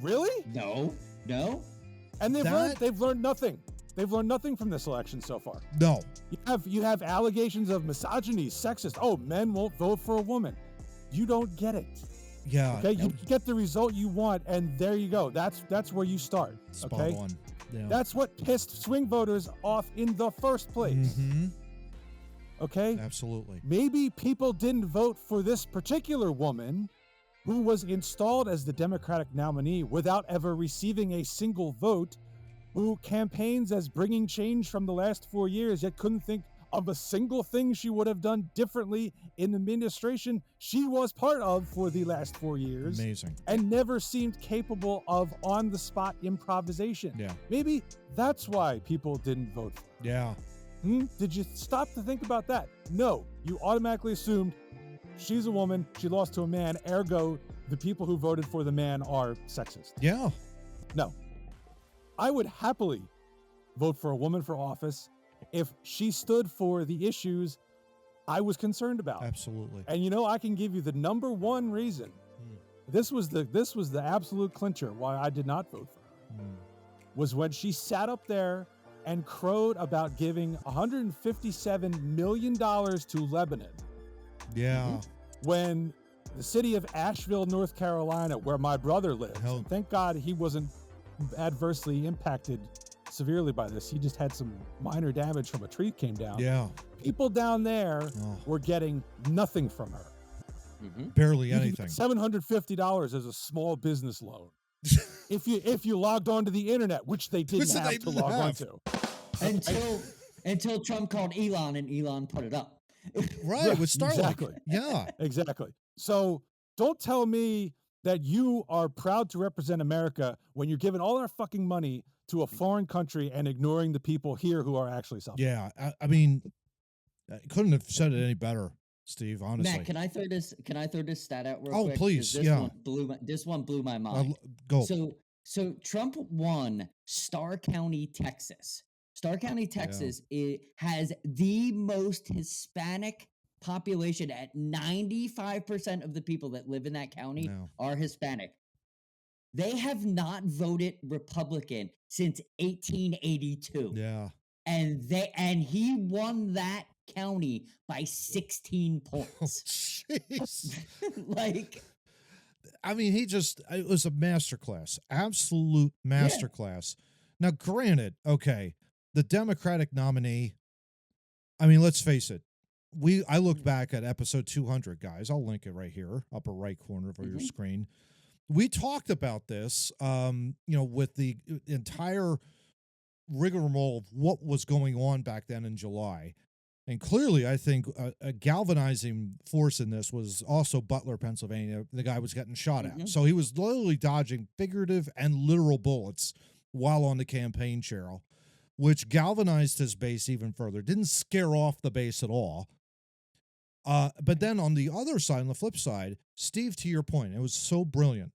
Speaker 1: Really?
Speaker 2: No. No.
Speaker 1: And
Speaker 3: That-
Speaker 1: they've learned nothing. They've learned nothing from this election so far.
Speaker 3: No.
Speaker 1: You have allegations of misogyny, sexist. Oh, men won't vote for a woman. You don't get it.
Speaker 3: Yeah.
Speaker 1: Okay, you get the result you want, and there you go. That's where you start.
Speaker 3: Spot
Speaker 1: Okay,
Speaker 3: on. Yeah.
Speaker 1: that's what pissed swing voters off in the first place.
Speaker 3: Mhm.
Speaker 1: Okay,
Speaker 3: Absolutely.
Speaker 1: maybe people didn't vote for this particular woman who was installed as the Democratic nominee without ever receiving a single vote, who campaigns as bringing change from the last 4 years, yet couldn't think of a single thing she would have done differently in the administration she was part of for the last 4 years,
Speaker 3: Amazing.
Speaker 1: and never seemed capable of on-the-spot improvisation.
Speaker 3: Yeah.
Speaker 1: Maybe that's why people didn't vote for her.
Speaker 3: Yeah.
Speaker 1: Did you stop to think about that? No, you automatically assumed she's a woman, she lost to a man, ergo the people who voted for the man are sexist.
Speaker 3: Yeah.
Speaker 1: No. I would happily vote for a woman for office if she stood for the issues I was concerned about.
Speaker 3: Absolutely.
Speaker 1: And I can give you the number one reason. This was the absolute clincher why I did not vote for her. Was when she sat up there and crowed about giving $157 million to Lebanon,
Speaker 3: Yeah.
Speaker 1: when the city of Asheville, North Carolina, where my brother lives,
Speaker 3: Hell-
Speaker 1: and thank God he wasn't adversely impacted severely by this. He just had some minor damage from a tree came down.
Speaker 3: Yeah.
Speaker 1: People down there
Speaker 3: Oh.
Speaker 1: were getting nothing from her.
Speaker 3: Barely
Speaker 1: You could
Speaker 3: anything.
Speaker 1: get $750 as a small business loan. if you logged onto the internet, which they didn't
Speaker 3: Which they
Speaker 1: have to
Speaker 3: didn't
Speaker 1: log
Speaker 3: have.
Speaker 1: onto.
Speaker 2: Until Trump called Elon and Elon put it up.
Speaker 3: Right. With Starlink.
Speaker 1: Exactly.
Speaker 3: Yeah.
Speaker 1: Exactly. So don't tell me that you are proud to represent America when you're giving all our fucking money to a foreign country and ignoring the people here who are actually suffering.
Speaker 3: Yeah. I mean, I couldn't have said it any better, Steve, honestly.
Speaker 2: Matt, can I throw this stat out real
Speaker 3: Oh,
Speaker 2: quick? 'Cause
Speaker 3: please,
Speaker 2: This
Speaker 3: yeah.
Speaker 2: one blew my mind.
Speaker 3: Go.
Speaker 2: So Trump won Starr County, Texas. Starr County, Texas, it has the most Hispanic population. At 95% of the people that live in that county
Speaker 3: No.
Speaker 2: are Hispanic. They have not voted Republican since 1882.
Speaker 3: Yeah.
Speaker 2: And he won that county by 16
Speaker 3: Oh,
Speaker 2: points.
Speaker 3: jeez.
Speaker 2: Like,
Speaker 3: I mean, it was a masterclass, absolute masterclass. Now, granted, okay, the Democratic nominee, I mean, let's face it. I looked back at episode 200, guys. I'll link it right here, upper right corner of your screen. We talked about this, with the entire rigmarole of what was going on back then in July. And clearly, I think a galvanizing force in this was also Butler, Pennsylvania. The guy was getting shot at. So he was literally dodging figurative and literal bullets while on the campaign trail, which galvanized his base even further. Didn't scare off the base at all. But then on the other side, on the flip side, Steve, to your point, it was so brilliant.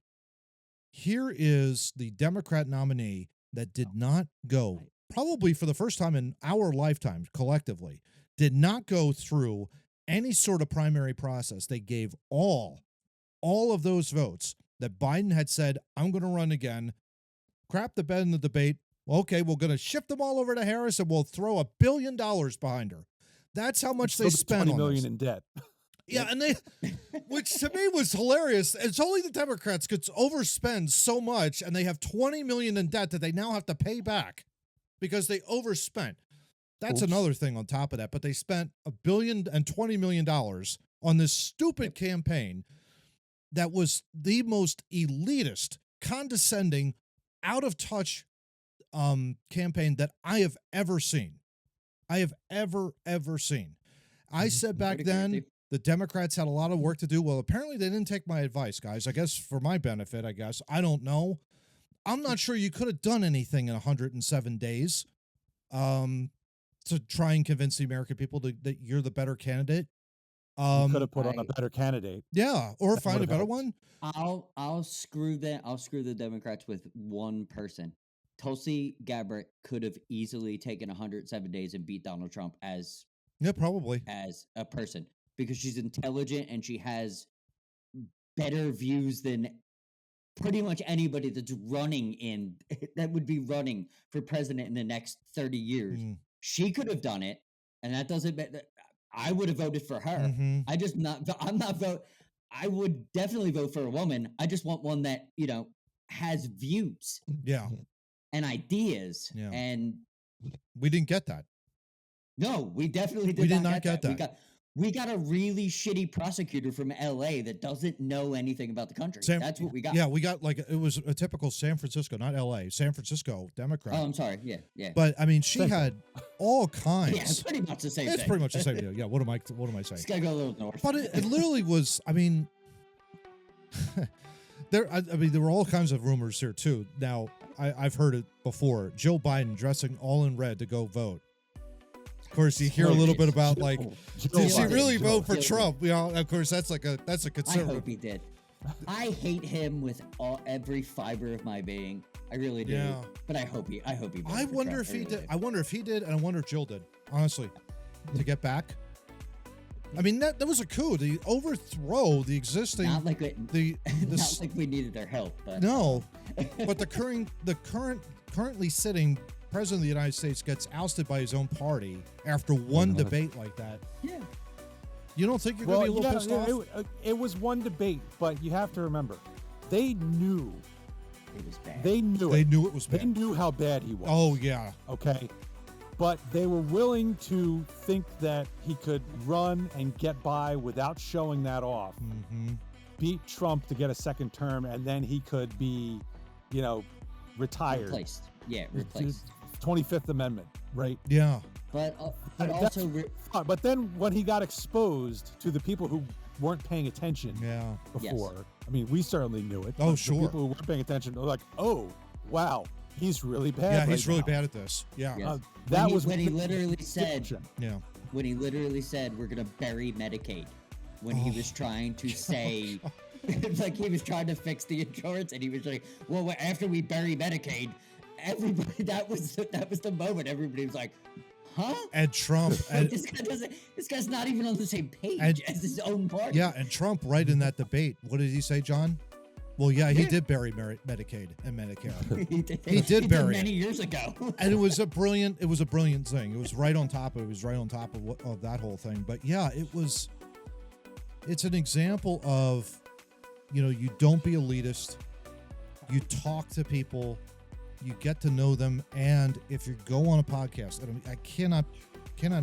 Speaker 3: Here is the Democrat nominee that did not go, probably for the first time in our lifetime collectively, did not go through any sort of primary process. They gave all of those votes that Biden had said, I'm going to run again, crap the bed in the debate. Okay, we're going to shift them all over to Harris and we'll throw $1 billion behind her. That's how much they spent on
Speaker 1: $20 million
Speaker 3: this.
Speaker 1: in debt.
Speaker 3: Yeah, and which to me was hilarious. It's only the Democrats could overspend so much, and they have $20 million in debt that they now have to pay back because they overspent. That's another thing on top of that. But they spent $1.02 billion on this stupid campaign that was the most elitist, condescending, out of touch campaign that I have ever seen. I have ever seen. I said back then the Democrats had a lot of work to do. Well, apparently they didn't take my advice, guys. I guess for my benefit, I don't know. I'm not sure you could have done anything in 107 days to try and convince the American people that you're the better candidate.
Speaker 1: You could have put on a better candidate.
Speaker 3: Yeah, or find a better one.
Speaker 2: I'll screw the Democrats with one person. Tulsi Gabbard could have easily taken 107 days and beat Donald Trump as
Speaker 3: probably
Speaker 2: as a person because she's intelligent and she has better views than pretty much anybody that would be running for president in the next 30 years. She could have done it, and that doesn't. I would have voted for her. I would definitely vote for a woman. I just want one that has views.
Speaker 3: Yeah.
Speaker 2: And ideas, and
Speaker 3: we didn't get that.
Speaker 2: No, we definitely did.
Speaker 3: We did not get that.
Speaker 2: We got a really shitty prosecutor from LA that doesn't know anything about the country. That's what we got.
Speaker 3: Yeah, we got it was a typical San Francisco, not LA, San Francisco Democrat.
Speaker 2: Oh, I'm sorry. Yeah.
Speaker 3: But I mean, she had all kinds.
Speaker 2: Yeah, it's pretty much the same.
Speaker 3: It's pretty much the same deal. Yeah. What am I saying?
Speaker 2: Just gotta go a little north.
Speaker 3: But it literally was. I mean, there were all kinds of rumors here too. Now, I've heard it before. Joe Biden dressing all in red to go vote. Of course, you hear a little bit about did she really vote for Trump? Of course, that's a conservative.
Speaker 2: I hope he did. I hate him with every fiber of my being. I really do. Yeah. But I hope he.
Speaker 3: I wonder if he did. I wonder if he did, and I wonder if Jill did. Honestly, to get back. I mean, that was a coup. The overthrow the existing.
Speaker 2: Not like not like we needed their help. But
Speaker 3: no, but the currently sitting president of the United States gets ousted by his own party after one debate like that.
Speaker 2: Yeah.
Speaker 3: You don't think you're going to be a little pissed off?
Speaker 1: It was one debate, but you have to remember, they knew
Speaker 2: it was bad.
Speaker 1: They knew it was bad. They knew how bad he was.
Speaker 3: Oh yeah.
Speaker 1: Okay. But they were willing to think that he could run and get by without showing that off. Beat Trump to get a second term, and then he could be, retired.
Speaker 2: Replaced. Yeah, replaced.
Speaker 1: 25th Amendment, right?
Speaker 3: Yeah.
Speaker 2: But also...
Speaker 1: but then when he got exposed to the people who weren't paying attention before,
Speaker 2: yes.
Speaker 1: I mean, we certainly knew it.
Speaker 3: Oh, sure.
Speaker 1: The people who weren't paying attention were like, oh, wow. He's really bad.
Speaker 3: Yeah, he's really bad at this. Yeah.
Speaker 2: Yes.
Speaker 1: That was
Speaker 2: when he literally said,
Speaker 3: when
Speaker 2: he literally said, we're going to bury Medicaid, when he was trying to say, like he was trying to fix the insurance, and he was like, well, after we bury Medicaid, everybody, that was the moment everybody was like, huh?
Speaker 3: And Trump.
Speaker 2: This guy's not even on the same page as his own party.
Speaker 3: Yeah, and Trump, right in that debate, what did he say, John? Well, yeah, he did bury Medicaid and Medicare. He did bury
Speaker 2: many years ago.
Speaker 3: And it was a brilliant thing. It was right on top of of that whole thing. But yeah, it's an example of you don't be elitist. You talk to people, you get to know them, and if you go on a podcast, I cannot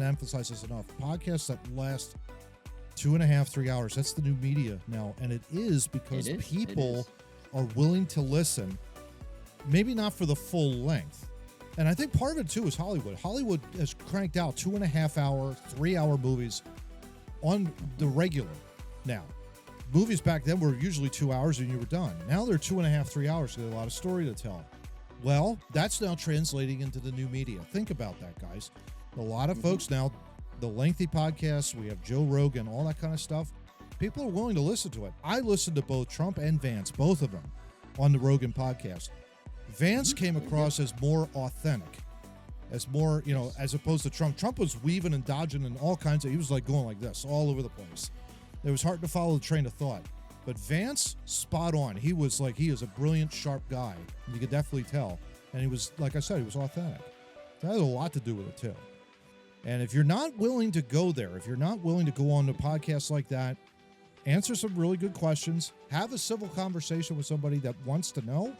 Speaker 3: emphasize this enough. Podcasts that last 2.5, 3 hours, that's the new media now, and it is because people are willing to listen, maybe not for the full length. And I think part of it too is Hollywood. Hollywood has cranked out 2.5 hour, 3 hour movies on the regular now. Movies back then were usually 2 hours and you were done. Now they're 2.5, 3 hours. There's a lot of story to tell. Well, that's now translating into the new media. Think about that, guys. A lot of folks now, the lengthy podcasts, we have Joe Rogan, all that kind of stuff. People are willing to listen to it. I listened to both Trump and Vance, both of them, on the Rogan podcast. Vance came across as more authentic, as more, as opposed to Trump. Trump was weaving and dodging and all kinds of, he was like going like this all over the place. It was hard to follow the train of thought. But Vance, spot on. He was like, he is a brilliant, sharp guy. You could definitely tell. And he was, like I said, he was authentic. That had a lot to do with it, too. And if you're not willing to go there, if you're not willing to go on to podcasts like that, answer some really good questions, have a civil conversation with somebody that wants to know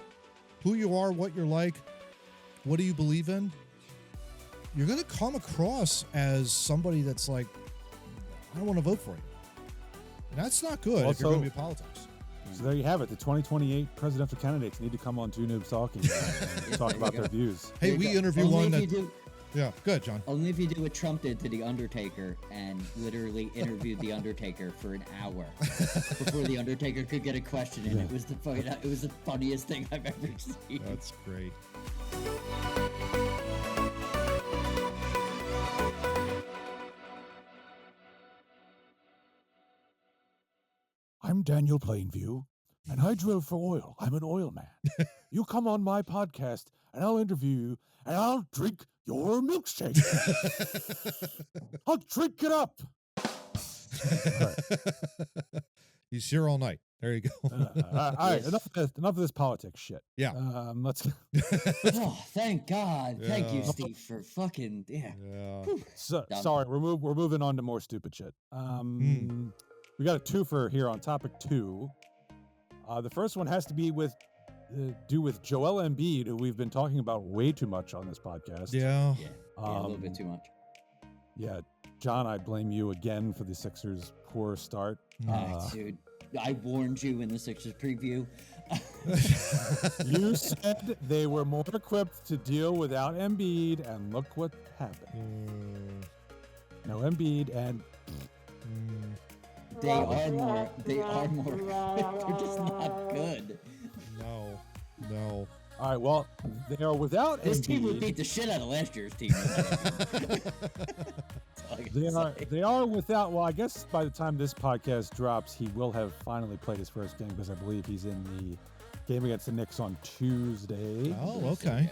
Speaker 3: who you are, what you're like, what do you believe in, you're going to come across as somebody that's like, I don't want to vote for you. And that's not good if you're going to be politics.
Speaker 1: So there you have it. The 2028 presidential candidates need to come on Two Noobs Talking and talk about their views.
Speaker 3: Hey, we interview one that... Yeah, good, John.
Speaker 2: Only if you do what Trump did to The Undertaker and literally interviewed The Undertaker for an hour before The Undertaker could get a question in. Yeah. It was the funniest thing I've ever seen.
Speaker 3: That's great.
Speaker 1: I'm Daniel Plainview, and I drill for oil. I'm an oil man. You come on my podcast, and I'll interview you, and I'll drink your milkshake. I'll drink it up.
Speaker 3: He's here all night. There you go.
Speaker 1: All right, enough of this politics shit.
Speaker 3: Yeah.
Speaker 1: Let's.
Speaker 2: Oh, thank God. Yeah. Thank you, Steve, for fucking yeah.
Speaker 1: So, sorry, we're moving on to more stupid shit. We got a twofer here on topic 2. The first one has to be with Joel Embiid, who we've been talking about way too much on this podcast.
Speaker 3: Yeah,
Speaker 2: a little bit too much.
Speaker 1: Yeah, John, I blame you again for the Sixers' poor start.
Speaker 2: Dude, I warned you in the Sixers preview.
Speaker 1: You said they were more equipped to deal without Embiid, and look what happened. No Embiid, and
Speaker 2: they are more. They're just not good.
Speaker 3: No.
Speaker 1: All right, well, they are without
Speaker 2: this
Speaker 1: Embiid.
Speaker 2: team would beat the shit out of last year's team.
Speaker 1: They are without. Well, I guess by the time this podcast drops, he will have finally played his first game because I believe he's in the game against the Knicks on Tuesday.
Speaker 3: Oh, okay.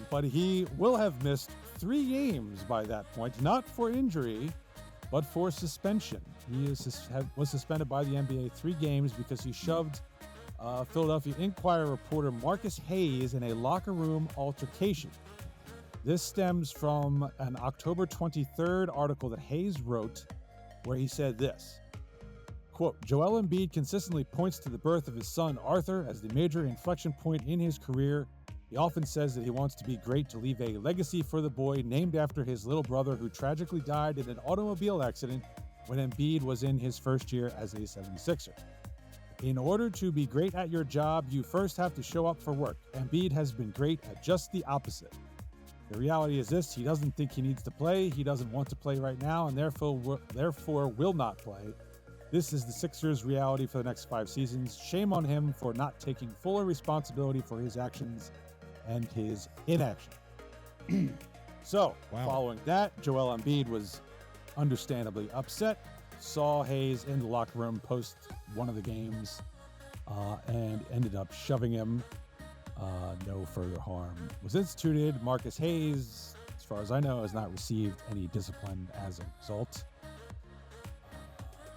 Speaker 1: But he will have missed 3 games by that point, not for injury, but for suspension. He was suspended by the NBA 3 games because he shoved Philadelphia Inquirer reporter Marcus Hayes in a locker room altercation. This stems from an October 23rd article that Hayes wrote where he said this, quote, Joel Embiid consistently points to the birth of his son Arthur as the major inflection point in his career. He often says that he wants to be great to leave a legacy for the boy named after his little brother who tragically died in an automobile accident when Embiid was in his first year as a 76er. In order to be great at your job, you first have to show up for work. Embiid has been great at just the opposite. The reality is this, he doesn't think he needs to play, he doesn't want to play right now, and therefore will not play. This is the Sixers' reality for the next 5 seasons. Shame on him for not taking fuller responsibility for his actions and his inaction. Following that, Joel Embiid was understandably upset, saw Hayes in the locker room post one of the games, and ended up shoving him. No further harm was instituted. Marcus Hayes, as far as I know, has not received any discipline as a result.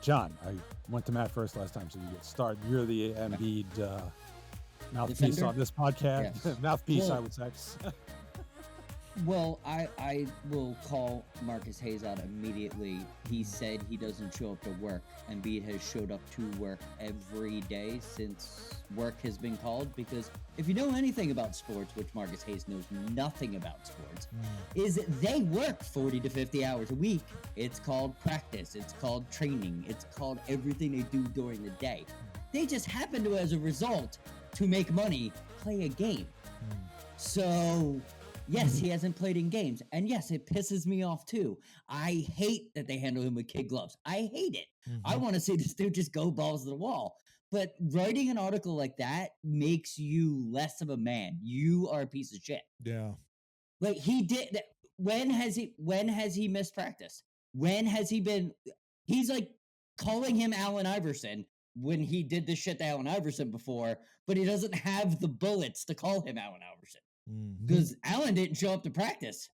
Speaker 1: John, I went to Matt first last time, so you get started. You're the Embiid mouthpiece
Speaker 2: Defender?
Speaker 1: on this podcast.
Speaker 2: Yes.
Speaker 1: Mouthpiece, I would say.
Speaker 2: Well, I will call Marcus Hayes out immediately. He said he doesn't show up to work. Embiid has showed up to work every day since work has been called. Because if you know anything about sports, which Marcus Hayes knows nothing about sports, is they work 40 to 50 hours a week. It's called practice. It's called training. It's called everything they do during the day. They just happen to, as a result, to make money, play a game. So... yes, he hasn't played in games. And yes, it pisses me off too. I hate that they handle him with kid gloves. I hate it. I want to see this dude just go balls to the wall. But writing an article like that makes you less of a man. You are a piece of shit.
Speaker 3: Yeah.
Speaker 2: Like he did. When has he missed practice? When has he been? He's like calling him Allen Iverson when he did this shit to Allen Iverson before, but he doesn't have the bullets to call him Allen Iverson. Because Allen didn't show up to practice.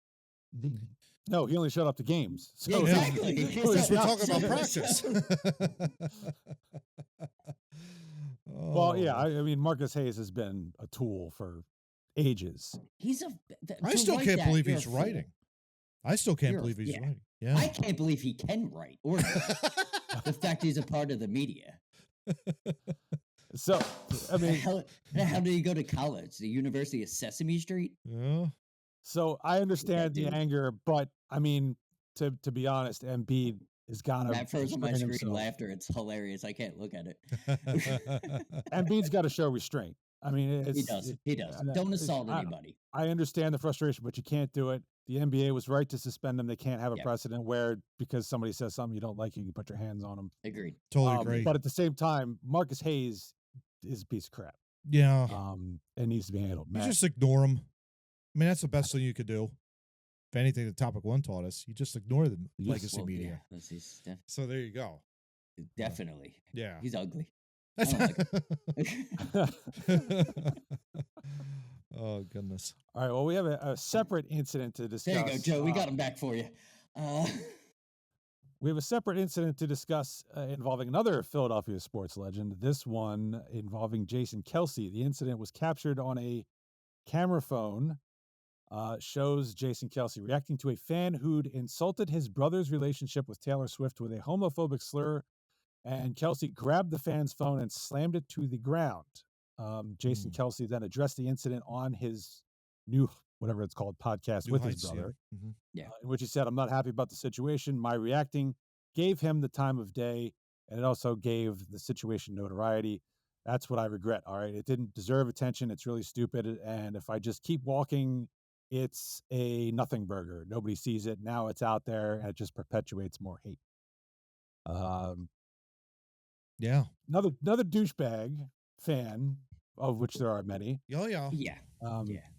Speaker 1: No, he only showed up to games. So
Speaker 2: Exactly.
Speaker 3: Because we're talking about practice.
Speaker 1: Well, yeah, I mean, Marcus Hayes has been a tool for ages.
Speaker 2: He's a.
Speaker 3: I still can't believe he's writing. I still can't believe he's writing. Yeah.
Speaker 2: I can't believe he can write or the fact he's a part of the media.
Speaker 1: So, I mean,
Speaker 2: how did he go to college? The University of Sesame Street?
Speaker 3: Yeah.
Speaker 1: So I understand the
Speaker 2: dude.
Speaker 1: anger, but I mean, to be honest, Embiid has got to.
Speaker 2: That froze on my screen laughter. It's hilarious. I can't look at it.
Speaker 1: Embiid's got to show restraint. I mean,
Speaker 2: he does. He does. Don't assault anybody.
Speaker 1: I understand the frustration, but you can't do it. The NBA was right to suspend them. They can't have a precedent where because somebody says something you don't like, you can put your hands on them.
Speaker 2: Agreed.
Speaker 3: Totally agree.
Speaker 1: But at the same time, Marcus Hayes is a piece of crap.
Speaker 3: Yeah.
Speaker 1: It needs to be handled.
Speaker 3: You just ignore him. I mean, that's the best thing you could do. If anything, the topic one taught us, you just ignore the legacy media.
Speaker 2: Yeah,
Speaker 3: so there you go.
Speaker 2: Definitely.
Speaker 3: Yeah.
Speaker 2: He's ugly. I don't like
Speaker 3: Oh, goodness.
Speaker 1: All right. Well, we have a separate incident to discuss.
Speaker 2: There you go, Joe. We got him back for you.
Speaker 1: We have a separate incident to discuss involving another Philadelphia sports legend, this one involving Jason Kelce. The incident was captured on a camera phone, shows Jason Kelce reacting to a fan who'd insulted his brother's relationship with Taylor Swift with a homophobic slur, and Kelce grabbed the fan's phone and slammed it to the ground. Jason Kelce then addressed the incident on his new, whatever it's called, podcast with his brother. In which he said, "I'm not happy about the situation. My reacting gave him the time of day, and it also gave the situation notoriety. That's what I regret. All right. It didn't deserve attention. It's really stupid. And if I just keep walking, it's a nothing burger. Nobody sees it. Now it's out there, and it just perpetuates more hate."
Speaker 3: Yeah.
Speaker 1: Another douchebag fan, of which there are many.
Speaker 3: Oh, yeah.
Speaker 2: Yeah.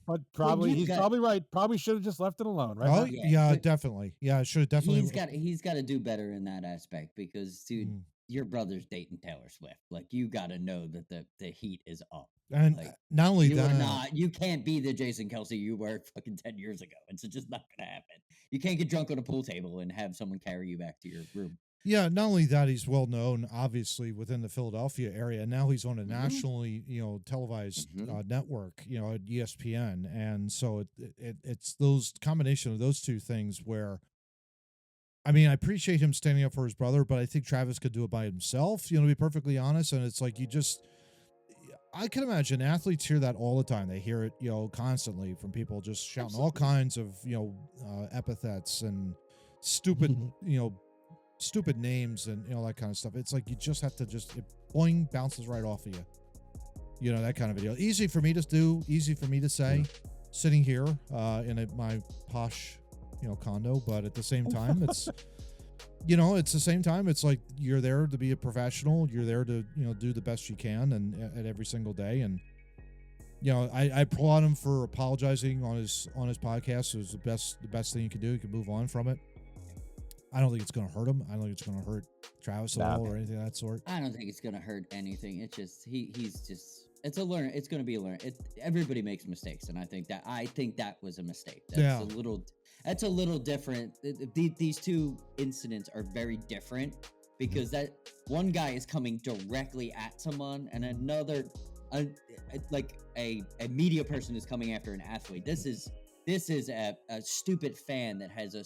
Speaker 1: But probably he's probably right. Probably should have just left it alone, right?
Speaker 3: Oh, yeah, definitely. Yeah, should have definitely.
Speaker 2: He's got to do better in that aspect because, dude, your brother's dating Taylor Swift. Like, you got to know that the heat is up.
Speaker 3: And
Speaker 2: like,
Speaker 3: not only that,
Speaker 2: you can't be the Jason Kelce you were fucking 10 years ago. It's just not gonna happen. You can't get drunk on a pool table and have someone carry you back to your room.
Speaker 3: Yeah, not only that, he's well known, obviously, within the Philadelphia area. Now he's on a nationally, televised network, at ESPN, and so it's those combination of those two things where, I mean, I appreciate him standing up for his brother, but I think Travis could do it by himself. To be perfectly honest, and it's like I can imagine athletes hear that all the time. They hear it, constantly from people just shouting all kinds of, epithets and stupid, stupid names and that kind of stuff. It's like you just have to it boing, bounces right off of you. That kind of video. Easy for me to do, easy for me to say, sitting here in my posh, condo. But at the same time, it's it's the same time. It's like you're there to be a professional. You're there to do the best you can and at every single day. And I applaud him for apologizing on his podcast. It was the best thing you could do. You can move on from it. I don't think it's going to hurt him. I don't think it's going to hurt Travis at all or anything of that sort.
Speaker 2: I don't think it's going to hurt anything. It's just he's just it's a learn. It's going to be a learn. Everybody makes mistakes, and I think that was a mistake. That's a little different. These two incidents are very different because that one guy is coming directly at someone, and another, like a media person is coming after an athlete. This is This is a stupid fan that has a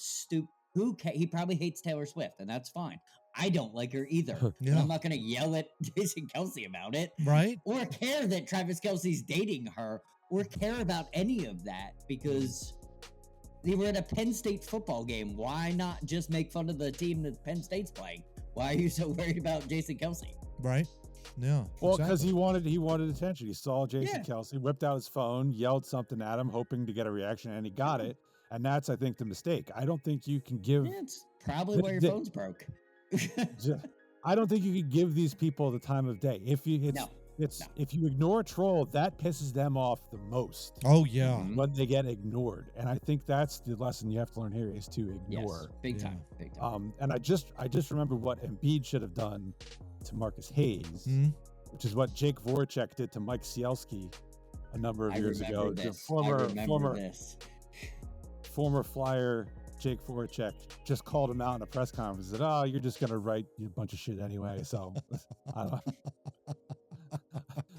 Speaker 2: he probably hates Taylor Swift, and that's fine. I don't like her either. But
Speaker 3: Yeah.
Speaker 2: I'm not going to yell at Jason Kelce about it,
Speaker 3: Right?
Speaker 2: or care that Travis Kelce's dating her, or care about any of that, because they were at a Penn State football game. Why not just make fun of the team that Penn State's playing? Why are you so worried about Jason Kelce?
Speaker 3: Right? Yeah.
Speaker 1: Well, because
Speaker 3: exactly.
Speaker 1: he wanted attention. He saw Jason Kelce, whipped out his phone, yelled something at him, hoping to get a reaction, and he got it. And that's, I think, the mistake. I don't think you can give.
Speaker 2: Yeah, it's probably why your phone's broke.
Speaker 1: I don't think you can give these people the time of day. If you if you ignore a troll, that pisses them off the most.
Speaker 3: Oh yeah.
Speaker 1: When they get ignored, and I think that's the lesson you have to learn here is to ignore.
Speaker 2: Yes, big time.
Speaker 1: And I just remember what Embiid should have done to Marcus Hayes, which is what Jake Voracek did to Mike Sielski a number of years ago. Former Flyer Jake Voracek just called him out in a press conference and said, "Oh, you're just gonna write a bunch of shit anyway." So, I don't know.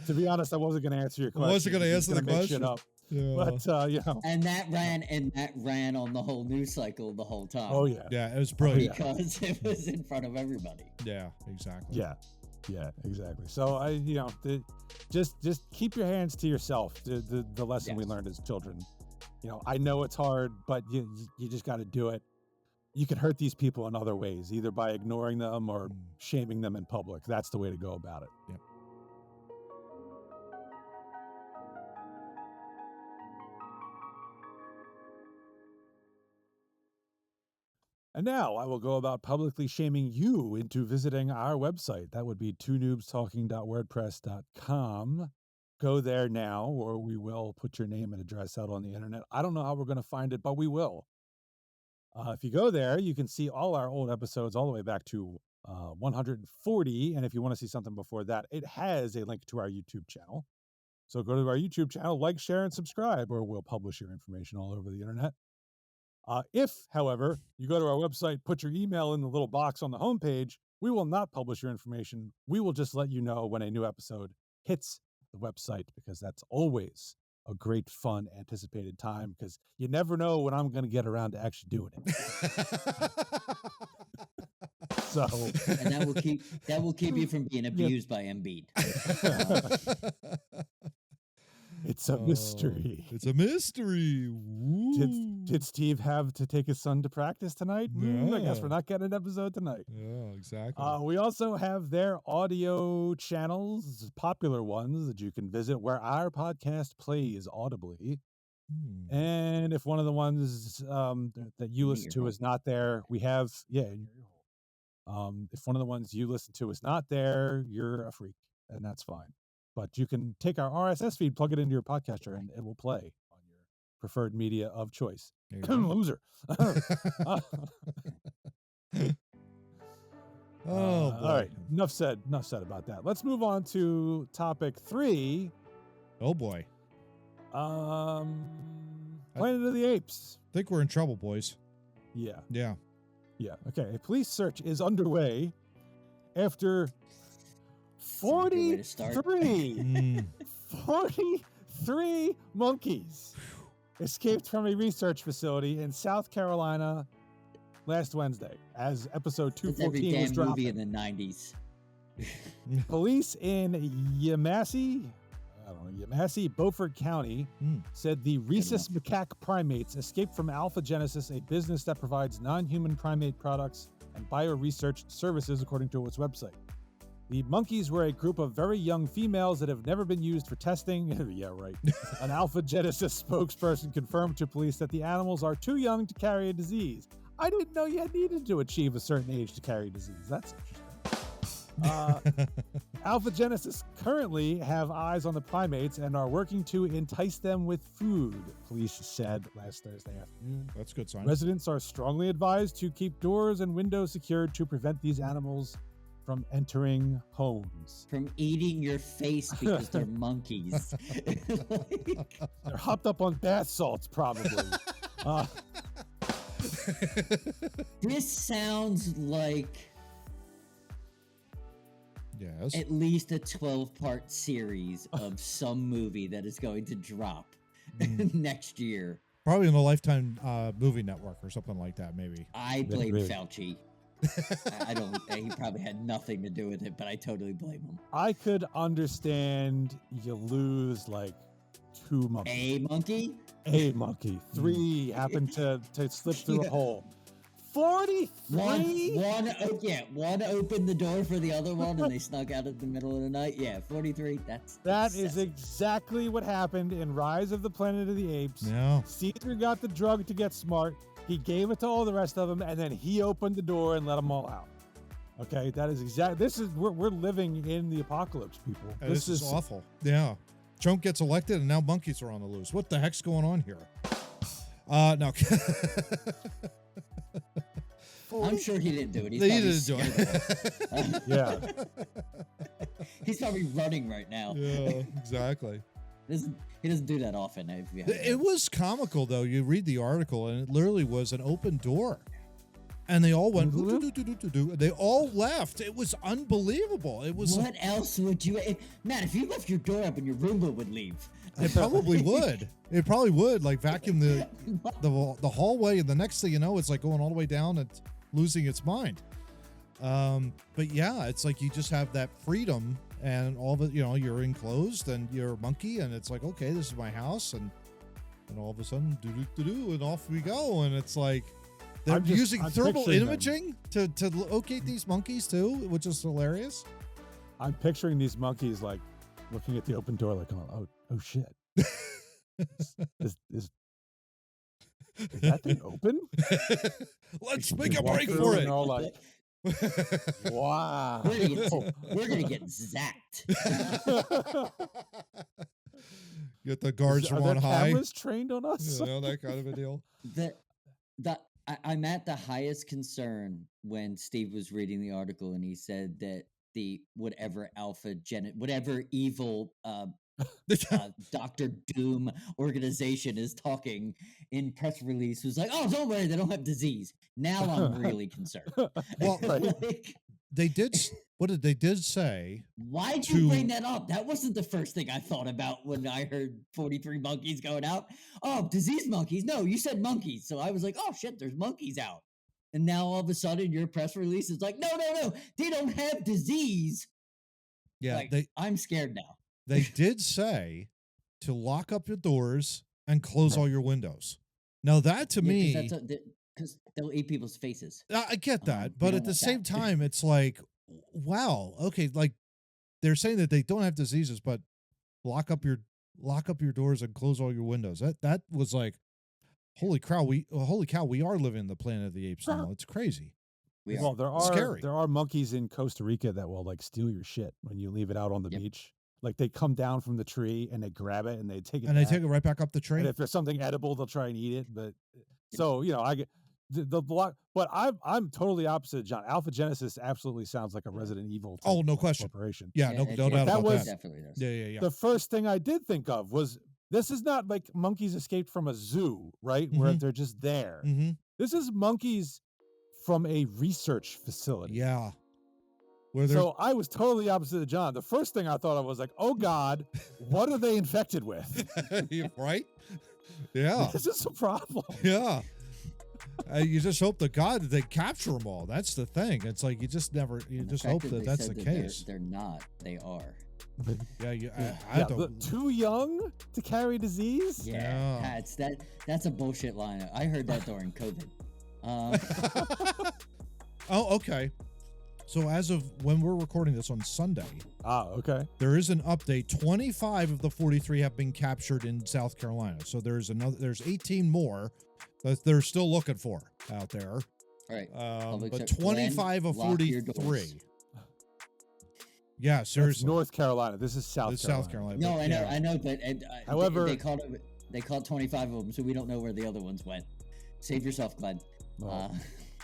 Speaker 1: To be honest, I wasn't gonna answer your question.
Speaker 3: I wasn't gonna answer the question.
Speaker 1: Shit up.
Speaker 3: Yeah.
Speaker 1: But you know,
Speaker 2: and that ran on the whole news cycle the whole time.
Speaker 1: Oh yeah,
Speaker 3: yeah, it was brilliant
Speaker 2: because it was in front of everybody.
Speaker 3: Yeah, exactly.
Speaker 1: Yeah, exactly. So just keep your hands to yourself. The lesson we learned as children. You know, I know it's hard, but you just got to do it. You can hurt these people in other ways, either by ignoring them or shaming them in public. That's the way to go about it.
Speaker 3: Yep.
Speaker 1: And now I will go about publicly shaming you into visiting our website. That would be twonoobstalking.wordpress.com. Go there now, or we will put your name and address out on the internet. I don't know how we're going to find it, but we will. If you go there, you can see all our old episodes all the way back to 140. And if you want to see something before that, it has a link to our YouTube channel. So go to our YouTube channel, like, share, and subscribe, or we'll publish your information all over the internet. If, however, you go to our website, put your email in the little box on the homepage, we will not publish your information. We will just let you know when a new episode hits the website, because that's always a great, fun, anticipated time, because you never know when I'm going to get around to actually doing it. So,
Speaker 2: and that will keep you from being abused by Embiid.
Speaker 1: It's a mystery.
Speaker 3: It's a mystery.
Speaker 1: Did Steve have to take his son to practice tonight?
Speaker 3: Yeah.
Speaker 1: I guess we're not getting an episode tonight.
Speaker 3: Yeah, exactly.
Speaker 1: We also have their audio channels, popular ones that you can visit, where our podcast plays audibly. And if one of the ones that you listen to is not there, we have, in your ear hole. If one of the ones you listen to is not there, you're a freak, and that's fine. But you can take our RSS feed, plug it into your podcatcher, and it will play on your preferred media of choice. Loser.
Speaker 3: All
Speaker 1: right. Enough said about that. Let's move on to topic 3.
Speaker 3: Oh boy.
Speaker 1: Planet of the Apes.
Speaker 3: I think we're in trouble, boys.
Speaker 1: Yeah.
Speaker 3: Okay.
Speaker 1: A police search is underway after 43 monkeys escaped from a research facility in South Carolina last Wednesday, as episode 214 was dropping.
Speaker 2: Movie in the 90s.
Speaker 1: Police in Yemassee, Beaufort County, said the rhesus macaque primates escaped from Alpha Genesis, a business that provides non-human primate products and bioresearch services, according to its website. The monkeys were a group of very young females that have never been used for testing. Yeah, right. An Alpha Genesis spokesperson confirmed to police that the animals are too young to carry a disease. I didn't know you needed to achieve a certain age to carry a disease. That's interesting. Alpha Genesis currently have eyes on the primates and are working to entice them with food, police said last Thursday afternoon.
Speaker 3: That's a good sign.
Speaker 1: Residents are strongly advised to keep doors and windows secured to prevent these animals from entering homes.
Speaker 2: From eating your face because they're monkeys.
Speaker 1: They're hopped up on bath salts, probably.
Speaker 2: This sounds like
Speaker 3: yes,
Speaker 2: at least a 12-part series of some movie that is going to drop next year.
Speaker 3: Probably in the Lifetime movie network or something like that, maybe.
Speaker 2: I blame
Speaker 1: Maybe.
Speaker 2: Fauci. I don't. He probably had nothing to do with it, but I totally blame him.
Speaker 1: I could understand you lose like 2 monkeys.
Speaker 2: A monkey?
Speaker 1: A monkey. 3 happened to slip through a hole. 43?
Speaker 2: One opened the door for the other one, and they snuck out at the middle of the night. Yeah, 43.
Speaker 1: That is exactly what happened in Rise of the Planet of the Apes.
Speaker 3: Yeah.
Speaker 1: Caesar got the drug to get smart. He gave it to all the rest of them, and then he opened the door and let them all out. Okay, that is we're living in the apocalypse, people.
Speaker 3: This is awful. Yeah. Trump gets elected, and now monkeys are on the loose. What the heck's going on here? No.
Speaker 2: I'm sure he didn't do it.
Speaker 3: He didn't do it.
Speaker 1: Yeah.
Speaker 2: He's probably running right now.
Speaker 3: Yeah, exactly.
Speaker 2: He doesn't do that often.
Speaker 3: It was comical, though. You read the article, and it literally was an open door. And they all went, they all left. It was unbelievable. It was.
Speaker 2: What else would you, Matt? If you left your door open, your Roomba would leave.
Speaker 3: It probably would. It probably would, like vacuum the hallway, and the next thing you know, it's like going all the way down and losing its mind. But yeah, it's like you just have that freedom, and all the you're enclosed, and you're a monkey, and it's like, okay, this is my house, and all of a sudden, and off we go, and it's like. They're using thermal imaging to locate these monkeys too, which is hilarious.
Speaker 1: I'm picturing these monkeys like looking at the open door, like, oh shit. Is that thing open?
Speaker 3: Let's make a break for it.
Speaker 1: All like, wow.
Speaker 2: We're gonna get zapped.
Speaker 3: Get the guards from on high.
Speaker 1: Cameras trained on us.
Speaker 3: That kind of a deal.
Speaker 2: I'm at the highest concern when Steve was reading the article, and he said that the whatever evil Dr. Doom organization is talking in press release was like, oh, don't worry, they don't have disease. Now I'm really concerned.
Speaker 3: Well, they did. What did they did say?
Speaker 2: Why'd you bring that up? That wasn't the first thing I thought about when I heard 43 monkeys going out. Oh, disease monkeys. No, you said monkeys. So I was like, oh shit, there's monkeys out. And now all of a sudden your press release is like, no, they don't have disease.
Speaker 3: Yeah,
Speaker 2: like, I'm scared now.
Speaker 3: They did say to lock up your doors and close all your windows. Now that to me,
Speaker 2: because they'll eat people's faces.
Speaker 3: I get that, but at the same time, it's like, wow, okay, like they're saying that they don't have diseases, but lock up your doors and close all your windows. That was like, holy cow, we are living in the Planet of the Apes now. It's crazy.
Speaker 1: Well, there are monkeys in Costa Rica that will like steal your shit when you leave it out on the beach. Like they come down from the tree and they grab it and they take it.
Speaker 3: And they take it right back up the tree.
Speaker 1: And if there's something edible, they'll try and eat it. But so I get the block. But I'm totally opposite, John. Alpha Genesis absolutely sounds like a Resident Evil.
Speaker 3: Oh, no question.
Speaker 1: Corporation.
Speaker 3: Yeah, no doubt about that.
Speaker 2: Definitely does.
Speaker 3: Yeah.
Speaker 1: The first thing I did think of was this is not like monkeys escaped from a zoo, right? Where they're just there.
Speaker 3: Mm-hmm.
Speaker 1: This is monkeys from a research facility.
Speaker 3: Yeah.
Speaker 1: So I was totally opposite of John. The first thing I thought of was like, oh God, what are they infected with?
Speaker 3: Right? Yeah.
Speaker 1: This is a problem.
Speaker 3: Yeah. You just hope to God that they capture them all. That's the thing. It's like you just hope that that's the case.
Speaker 2: They're not. They are.
Speaker 1: Too young to carry disease?
Speaker 2: Yeah. That's a bullshit line. I heard that during COVID.
Speaker 3: Oh, okay. So as of when we're recording this on Sunday,
Speaker 1: okay,
Speaker 3: there is an update. 25 of the 43 have been captured in South Carolina. So there's 18 more that they're still looking for out there.
Speaker 2: All right.
Speaker 3: But 25 of 43. Yeah, seriously.
Speaker 1: That's North Carolina. This is South
Speaker 3: Carolina.
Speaker 2: No, I know, but
Speaker 1: however,
Speaker 2: they called 25 of them, so we don't know where the other ones went. Save yourself, Glenn.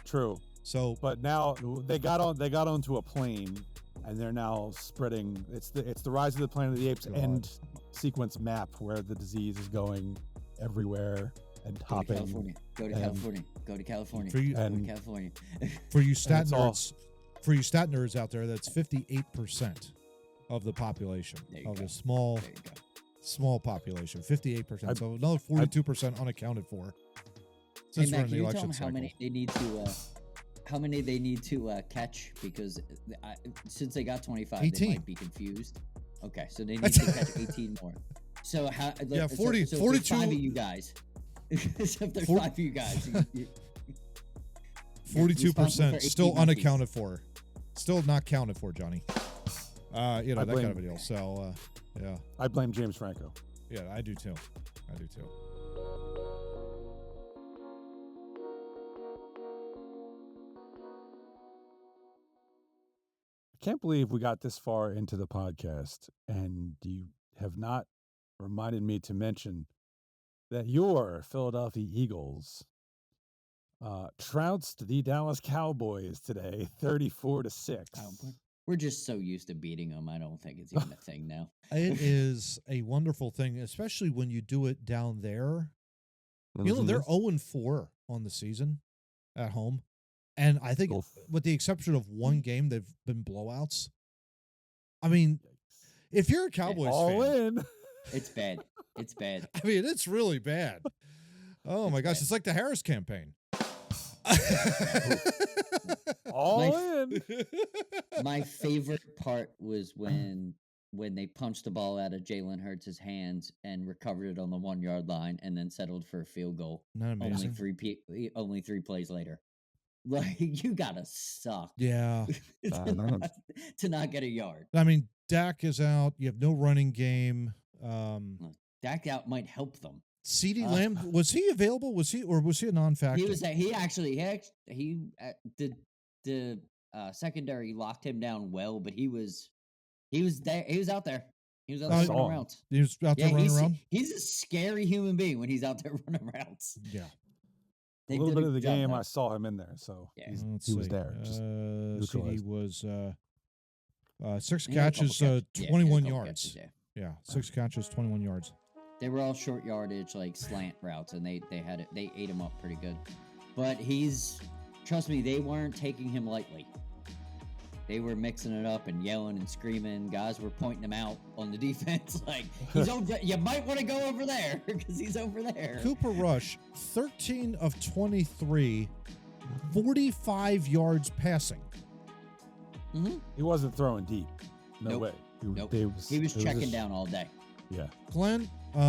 Speaker 1: True.
Speaker 3: So,
Speaker 1: but now they got onto a plane, and they're now spreading. It's the Rise of the Planet of the Apes end sequence map where the disease is going everywhere and hopping.
Speaker 2: Go to California. Go to California.
Speaker 3: For you,
Speaker 2: go to California.
Speaker 3: For you stat nerds out there, that's 58% of the population of the small Small population, 58%. So another 42% unaccounted for. Since
Speaker 2: Hey,
Speaker 3: we're
Speaker 2: Matt,
Speaker 3: in the
Speaker 2: can you tell
Speaker 3: election
Speaker 2: them how
Speaker 3: cycle.
Speaker 2: many they need to catch? Because since they got 25,
Speaker 3: 18.
Speaker 2: they might be confused. Okay, so they need to catch 18 more. So how?
Speaker 3: Yeah, 40,
Speaker 2: so
Speaker 3: 42.
Speaker 2: If there's 5 of you guys. So if there's 5 of you guys.
Speaker 3: 42% still
Speaker 2: 18
Speaker 3: unaccounted for. Still not counted for, Johnny. That kind of a deal. So, yeah.
Speaker 1: I blame James Franco.
Speaker 3: Yeah, I do too.
Speaker 1: I can't believe we got this far into the podcast and you have not reminded me to mention that your Philadelphia Eagles trounced the Dallas Cowboys today, 34-6.
Speaker 2: We're just so used to beating them. I don't think it's even a thing now.
Speaker 3: It is a wonderful thing, especially when you do it down there. You know, they're 0-4 on the season at home. And I think with the exception of one game, they've been blowouts. I mean, if you're a Cowboys fan,
Speaker 2: it's bad. It's bad.
Speaker 3: I mean, it's really bad. Oh my gosh, it's like the Harris campaign.
Speaker 2: My favorite part was when they punched the ball out of Jalen Hurts' hands and recovered it on the 1 yard line and then settled for a field goal.
Speaker 3: Not amazing.
Speaker 2: Only 3 plays later. Like, you gotta suck.
Speaker 3: Yeah.
Speaker 2: to not get a yard.
Speaker 3: I mean, Dak is out. You have no running game.
Speaker 2: Dak out might help them.
Speaker 3: CeeDee Lamb, was he available? Was he a non-factor?
Speaker 2: He was. The secondary locked him down well, but he was there. He was out there. He was out there running routes.
Speaker 3: He was out there running around?
Speaker 2: He's a scary human being when he's out there running routes.
Speaker 3: Yeah.
Speaker 1: A little bit of the game, I saw him in there, so he was there.
Speaker 3: CD was 6 catches, 21 yards. Yeah, 6 catches, 21 yards.
Speaker 2: They were all short yardage, like slant routes, and they ate him up pretty good. But trust me, they weren't taking him lightly. They were mixing it up and yelling and screaming. Guys were pointing him out on the defense, like, he's over. You might want to go over there because he's over there.
Speaker 3: Cooper Rush, 13 of 23, 45 yards passing.
Speaker 2: Mm-hmm.
Speaker 1: He wasn't throwing deep. No way.
Speaker 2: He was checking down all day.
Speaker 3: Yeah. Glenn, we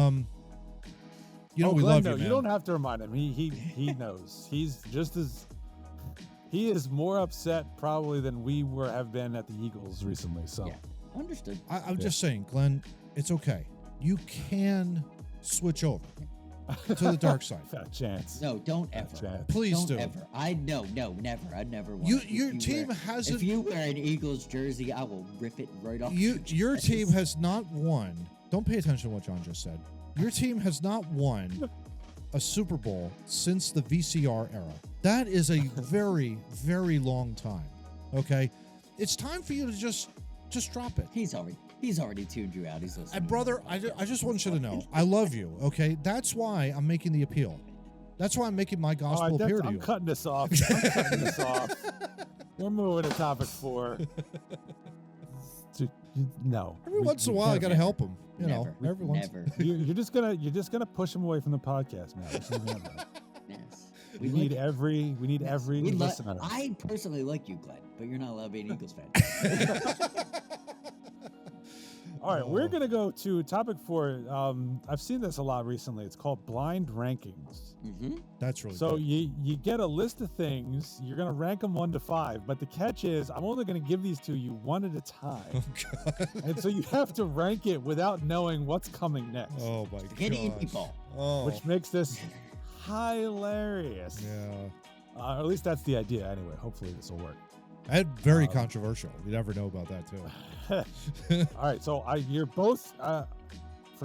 Speaker 3: love you, man.
Speaker 1: You don't have to remind him. He knows. He is more upset probably than we have been at the Eagles recently. So
Speaker 2: yeah, understood.
Speaker 3: I'm just saying, Glenn, it's okay. You can switch over to the dark side.
Speaker 1: Fat chance.
Speaker 2: No, don't ever.
Speaker 3: Chance. Please
Speaker 2: don't ever. Never. I'd never want.
Speaker 3: Your team hasn't.
Speaker 2: If you wear an Eagles jersey, I will rip it right off.
Speaker 3: Your team has not won. Don't pay attention to what John just said. Your team has not won a Super Bowl since the VCR era. That is a very, very long time. Okay, it's time for you to just drop it.
Speaker 2: He's already tuned you out. He's listening.
Speaker 3: And brother, I just want you to know, I love you. Okay, that's why I'm making the appeal. That's why I'm making my gospel appear to you.
Speaker 1: I'm cutting this off. We're moving to topic 4. No.
Speaker 3: Every once in a while, I got to help him. Every once.
Speaker 1: You're just gonna push him away from the podcast now.
Speaker 2: Yes.
Speaker 1: We need every listener.
Speaker 2: I personally like you, Glenn, but you're not allowed to be an Eagles fan.
Speaker 1: All right, we're going to go to topic 4. I've seen this a lot recently. It's called blind rankings.
Speaker 2: Mm-hmm.
Speaker 3: That's really
Speaker 1: so
Speaker 3: good.
Speaker 1: You get a list of things. You're going to rank them 1 to 5, but the catch is I'm only going to give these to you 1 at a time.
Speaker 3: Oh, God.
Speaker 1: And so you have to rank it without knowing what's coming next.
Speaker 3: Oh, my God.
Speaker 1: Which makes this hilarious.
Speaker 3: Yeah.
Speaker 1: Or at least that's the idea anyway. Hopefully this will work.
Speaker 3: And very controversial. You never know about that, too.
Speaker 1: All right, so you're both for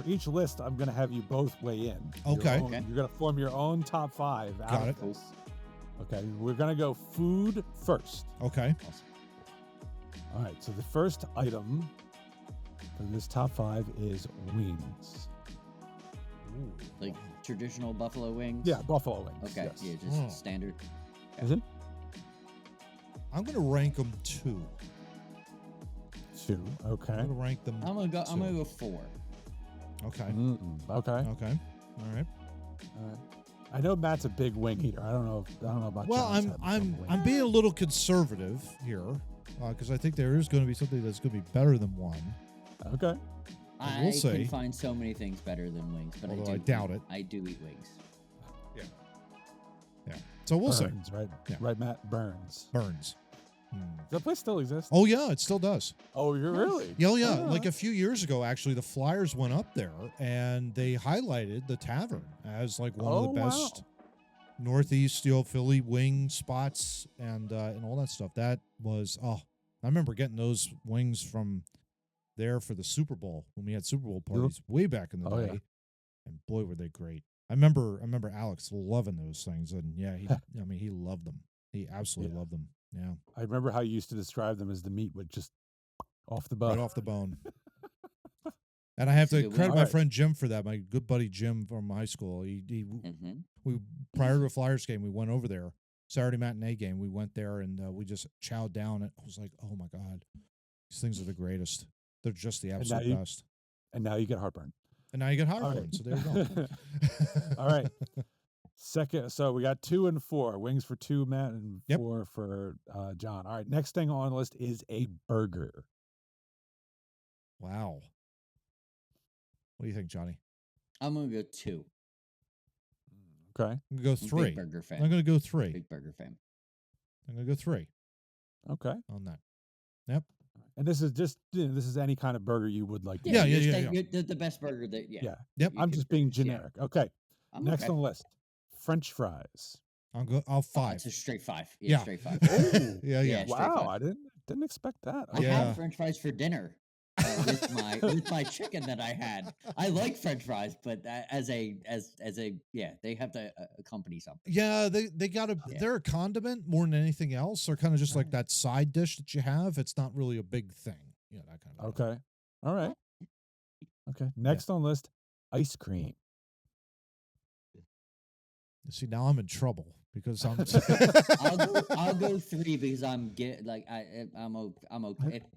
Speaker 1: each list. I'm going to have you both weigh in.
Speaker 3: Okay.
Speaker 1: You're going to form your own top 5 out
Speaker 3: Got
Speaker 1: of this. Okay, we're going to go food first.
Speaker 3: Okay.
Speaker 1: All right, so the first item for this top 5 is wings.
Speaker 2: Ooh, like traditional buffalo wings?
Speaker 1: Yeah, buffalo wings.
Speaker 2: Okay,
Speaker 1: yes.
Speaker 2: yeah, just standard.
Speaker 1: Is it?
Speaker 3: I'm going to rank them 2.
Speaker 1: 2, okay.
Speaker 3: I'm going to rank them.
Speaker 2: I'm gonna go 4.
Speaker 3: Okay.
Speaker 1: Okay.
Speaker 3: Okay. All right.
Speaker 1: I know Matt's a big wing eater. I don't know about.
Speaker 3: Well,
Speaker 1: John's having
Speaker 3: I'm
Speaker 1: wing.
Speaker 3: being a little conservative here because I think there is going to be something that's going to be better than one.
Speaker 1: Okay.
Speaker 3: I will
Speaker 2: I
Speaker 3: say-
Speaker 2: can find so many things better than wings, but
Speaker 3: Although
Speaker 2: I
Speaker 3: I
Speaker 2: do
Speaker 3: doubt it.
Speaker 2: I do eat wings.
Speaker 3: Yeah. So we'll see.
Speaker 1: Burns, right?
Speaker 3: Yeah.
Speaker 1: Right, Matt Burns.
Speaker 3: Burns.
Speaker 1: Does that place still exist?
Speaker 3: Oh yeah, it still does.
Speaker 1: Oh, you're really?
Speaker 3: Yeah, yeah. Like a few years ago, actually, the Flyers went up there and they highlighted the tavern as like one of the best Northeast, Philly wing spots and all that stuff. That was I remember getting those wings from there for the Super Bowl when we had Super Bowl parties way back in the day,
Speaker 1: yeah.
Speaker 3: and boy were they great. I remember Alex loving those things, and yeah, he loved them. He absolutely loved them. Yeah,
Speaker 1: I remember how you used to describe them as the meat would just off the bone.
Speaker 3: right off the bone. And I have to credit my
Speaker 1: Alright.
Speaker 3: friend Jim for that. My good buddy Jim from high school. We prior to a Flyers game, we went over there. Saturday matinee game, we went there and we just chowed down. And I was like, oh my god, these things are the greatest. They're just the absolute best.
Speaker 1: And now you get heartburn.
Speaker 3: And now you get
Speaker 1: All
Speaker 3: heartburn.
Speaker 1: right.
Speaker 3: So there you go.
Speaker 1: All right. Second, so we got 2 and 4 wings for 2, Matt, and
Speaker 3: Yep.
Speaker 1: 4 for John. All right, next thing on the list is a burger.
Speaker 3: Wow. What do you think, Johnny?
Speaker 2: I'm gonna go 2.
Speaker 1: Okay.
Speaker 3: I'm gonna go
Speaker 2: I'm a
Speaker 3: 3.
Speaker 2: Big burger fan.
Speaker 3: I'm gonna go 3.
Speaker 2: Big burger fan.
Speaker 3: I'm gonna go 3
Speaker 1: Okay.
Speaker 3: on that. Yep.
Speaker 1: And this is just this is any kind of burger you would like. to
Speaker 3: Yeah,
Speaker 1: eat.
Speaker 3: yeah.
Speaker 2: You're the best burger that
Speaker 1: Yeah.
Speaker 3: Yep.
Speaker 2: you
Speaker 1: I'm
Speaker 2: could
Speaker 1: just being
Speaker 2: produce, yeah.
Speaker 1: generic. Okay.
Speaker 2: I'm
Speaker 1: Next
Speaker 2: okay.
Speaker 1: on the list, French fries.
Speaker 3: I'll
Speaker 2: Oh,
Speaker 3: 5.
Speaker 2: it's a straight 5.
Speaker 3: Yeah.
Speaker 2: Straight 5.
Speaker 1: Oh,
Speaker 3: Yeah.
Speaker 2: Yeah. straight
Speaker 1: wow!
Speaker 2: 5.
Speaker 1: I didn't expect that.
Speaker 2: I
Speaker 1: Okay.
Speaker 3: Yeah.
Speaker 2: had French fries for dinner with my chicken that I had. I like French fries, but as a they have to accompany something.
Speaker 3: Yeah, they got a
Speaker 2: Yeah.
Speaker 3: they're a condiment more than anything else. They're kind of just like that side dish that you have. It's not really a big thing. Yeah, that kind of thing.
Speaker 1: Okay. All right. Okay. Next on the list, ice cream.
Speaker 3: See, now I'm in trouble because I'm
Speaker 2: I'll go 3 because I'm okay.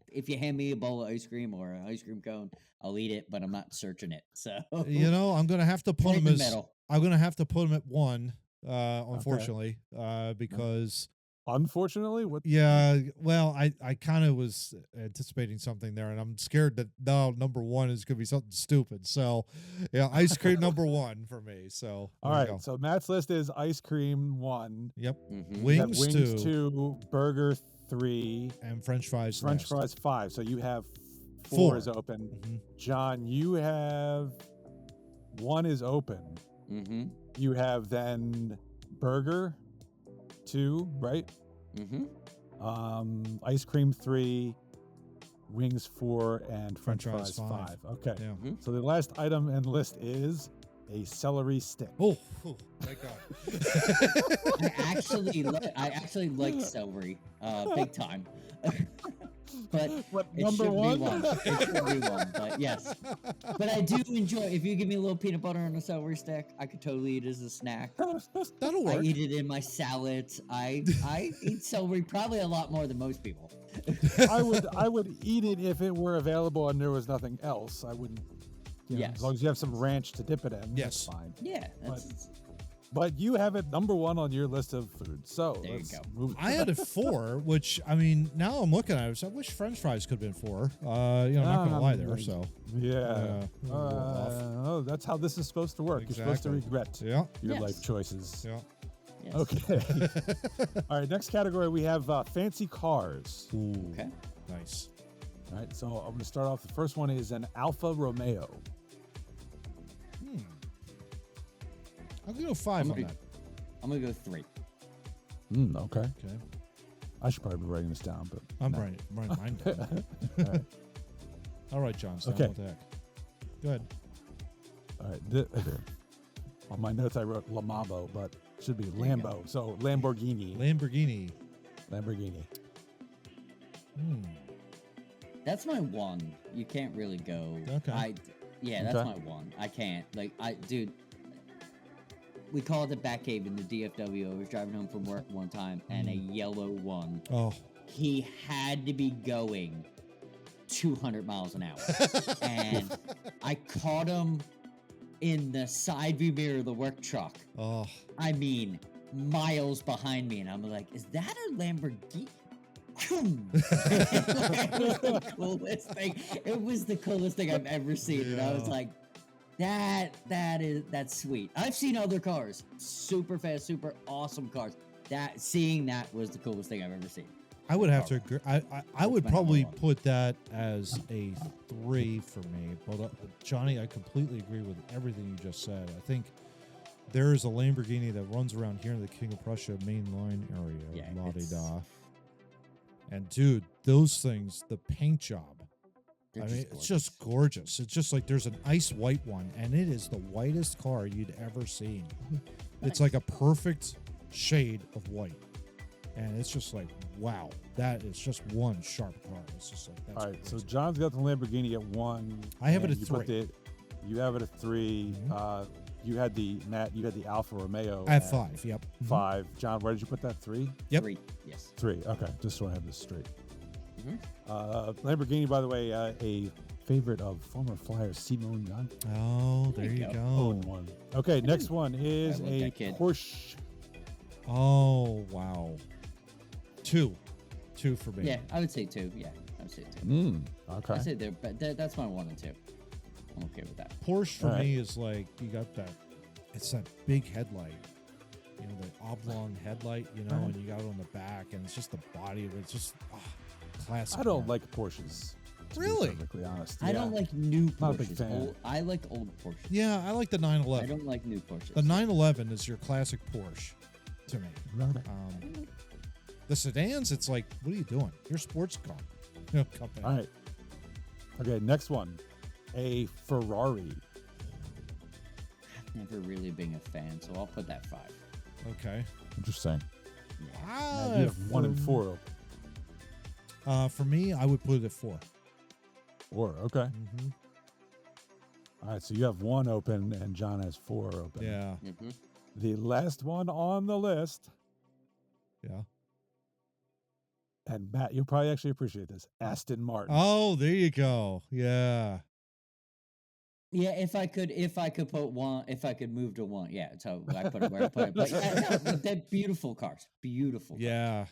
Speaker 2: If you hand me a bowl of ice cream or an ice cream cone, I'll eat it, but I'm not searching it. So
Speaker 3: I'm gonna have to put
Speaker 2: right in
Speaker 3: them
Speaker 2: the
Speaker 3: as
Speaker 2: middle.
Speaker 3: I'm gonna have to put them at 1, unfortunately, because
Speaker 1: Unfortunately, what?
Speaker 3: yeah, well, I kind of was anticipating something there, and I'm scared that now number 1 is gonna be something stupid. So, yeah, ice cream number 1 for me. So,
Speaker 1: All
Speaker 3: there you
Speaker 1: right.
Speaker 3: go.
Speaker 1: So Matt's list is ice cream 1,
Speaker 3: Yep,
Speaker 2: Mhm.
Speaker 1: you have
Speaker 3: wings,
Speaker 1: wings
Speaker 3: 2,
Speaker 1: 2, burger 3,
Speaker 3: and French fries.
Speaker 1: French
Speaker 3: last.
Speaker 1: fries 5. So you have
Speaker 3: 4.
Speaker 1: 4 is open.
Speaker 3: Mhm.
Speaker 1: John, you have 1 is open.
Speaker 2: Mhm.
Speaker 1: You have then burger 2, right?
Speaker 2: Mhm.
Speaker 1: Ice cream 3, wings 4, and French
Speaker 3: French
Speaker 1: fries
Speaker 3: fries
Speaker 1: 5. Okay.
Speaker 3: Yeah.
Speaker 2: Mhm.
Speaker 1: So the last item in the list is a celery stick.
Speaker 3: Oh, thank God.
Speaker 2: I actually like celery, big time. But
Speaker 1: What,
Speaker 2: it
Speaker 1: number
Speaker 2: should
Speaker 1: 1?
Speaker 2: be 1. It should be 1, but yes. But I do enjoy, if you give me a little peanut butter on a celery stick, I could totally eat it as a snack.
Speaker 3: That'll
Speaker 2: I
Speaker 3: work.
Speaker 2: eat it in my salads. I eat celery probably a lot more than most people.
Speaker 1: I would eat it if it were available and there was nothing else. I wouldn't. As
Speaker 2: Yes.
Speaker 1: long as you have some ranch to dip it in,
Speaker 3: Yes.
Speaker 1: that's fine.
Speaker 2: Yeah, that's,
Speaker 1: But you have it number 1 on your list of food. So
Speaker 2: There you
Speaker 1: let's
Speaker 2: go.
Speaker 1: move.
Speaker 3: I had a 4, which I mean, now I'm looking at it. So I wish French fries could have been 4. I'm not gonna lie there. So
Speaker 1: Yeah.
Speaker 3: a little off.
Speaker 1: Oh, that's how this is supposed to work. You're supposed to
Speaker 3: Exactly.
Speaker 1: regret
Speaker 3: yeah,
Speaker 1: your
Speaker 2: Yes.
Speaker 1: life choices.
Speaker 3: yeah.
Speaker 2: yes.
Speaker 1: Okay. All right. Next category we have fancy cars.
Speaker 3: Ooh,
Speaker 2: Okay.
Speaker 3: nice.
Speaker 1: All right. So I'm going to start off. The first one is an Alfa Romeo.
Speaker 3: I'll go 5 on
Speaker 2: gonna-
Speaker 3: that.
Speaker 2: I'm gonna go 3.
Speaker 1: Okay.
Speaker 3: Okay,
Speaker 1: I should probably be writing this down, but
Speaker 3: I'm
Speaker 1: no.
Speaker 3: writing mine down. All right, John. So
Speaker 1: Okay.
Speaker 3: what the heck? Go ahead.
Speaker 1: All right. On my notes, I wrote Lamabo, but it should be
Speaker 2: There you go.
Speaker 1: Lambo. So Lamborghini.
Speaker 3: Lamborghini.
Speaker 1: Lamborghini.
Speaker 2: That's my 1. You can't really go.
Speaker 3: Okay.
Speaker 2: That's
Speaker 1: Okay.
Speaker 2: my 1. I can't. Dude. We call it the Batcave in the DFW. I was driving home from work one time, and a yellow one.
Speaker 3: Oh,
Speaker 2: He had to be going 200 miles an hour. And I caught him in the side view mirror of the work truck.
Speaker 3: Oh,
Speaker 2: I mean, miles behind me. And I'm like, is that a Lamborghini? It was the coolest thing. It was the coolest thing I've ever seen. And I was
Speaker 3: Yeah.
Speaker 2: like, that's sweet. I've seen other cars, super fast, super awesome cars. Seeing that was the coolest thing I've ever seen.
Speaker 3: I would have to agree. I would
Speaker 2: my number
Speaker 3: probably
Speaker 2: one.
Speaker 3: put that as a 3 for me. But Johnny, I completely agree with everything you just said. I think there is a Lamborghini that runs around here in the King of Prussia main line area.
Speaker 2: Yeah,
Speaker 3: La-di-da. And dude, those things, the paint job.
Speaker 2: They're
Speaker 3: I mean, it's
Speaker 2: gorgeous.
Speaker 3: just gorgeous. It's just like there's an ice white one, and it is the whitest car you'd ever seen. It's like a perfect shade of white. And it's just like, wow, that is just one sharp car. It's just like, that's
Speaker 1: All right, so
Speaker 3: crazy.
Speaker 1: John's got the Lamborghini at 1.
Speaker 3: I have it
Speaker 1: and
Speaker 3: at
Speaker 1: you put
Speaker 3: 3.
Speaker 1: You have it at 3.
Speaker 3: Mhm.
Speaker 1: You had the Alfa Romeo
Speaker 3: I have 5, yep. Mhm.
Speaker 1: 5. John, where did you put that? 3?
Speaker 3: Yep.
Speaker 2: 3. Yes.
Speaker 1: 3. Okay, just so I have this straight.
Speaker 2: Mhm.
Speaker 1: Lamborghini, by the way, a favorite of former flyer Simone Young.
Speaker 3: Oh,
Speaker 2: There
Speaker 3: there
Speaker 2: you
Speaker 3: you
Speaker 2: go.
Speaker 1: Own
Speaker 3: go.
Speaker 1: one. Okay, next one is
Speaker 2: love
Speaker 1: a
Speaker 2: that kid.
Speaker 1: Porsche.
Speaker 3: Oh, wow. 2. 2 for me.
Speaker 2: Yeah, I would say 2. Yeah, I would say 2.
Speaker 1: Okay.
Speaker 2: I say they're, but that's my 1 and 2. I'm okay with that.
Speaker 3: Porsche for
Speaker 1: All right.
Speaker 3: me is like, you got that, it's that big headlight. You know, the oblong headlight, you know,
Speaker 1: Uh-huh.
Speaker 3: and you got it on the back, and it's just the body of it. It's just classic.
Speaker 1: I don't
Speaker 3: car.
Speaker 1: like Porsches. To
Speaker 3: Really?
Speaker 1: Be perfectly honest.
Speaker 2: I don't like new
Speaker 1: Not a big
Speaker 2: Porsches.
Speaker 1: fan.
Speaker 2: I like old Porsches.
Speaker 3: Yeah, I like the
Speaker 2: I
Speaker 3: 911.
Speaker 2: don't like new Porsches.
Speaker 3: The 911 is your classic Porsche to me.
Speaker 1: Okay.
Speaker 3: The sedans, it's like, what are you doing? You're a sports car company.
Speaker 1: All right. Okay, next one. A Ferrari.
Speaker 2: I've never really been a fan, so I'll put that 5.
Speaker 3: Okay.
Speaker 1: Interesting.
Speaker 3: Ah,
Speaker 1: You have 1 and 4 open.
Speaker 3: For me, I would put it at 4.
Speaker 1: 4. Okay.
Speaker 3: Mm-hmm.
Speaker 1: All right, so you have 1 open and John has 4 open.
Speaker 3: Yeah.
Speaker 2: Mm-hmm.
Speaker 1: The last one on the list,
Speaker 3: Yeah.
Speaker 1: and Matt, you'll probably actually appreciate this. Aston Martin.
Speaker 3: Oh, there you go. Yeah.
Speaker 2: Yeah, if I could put 1, if I could move to 1, yeah, so I put it where I put it. But yeah, no, they're beautiful cars, beautiful.
Speaker 3: Yeah.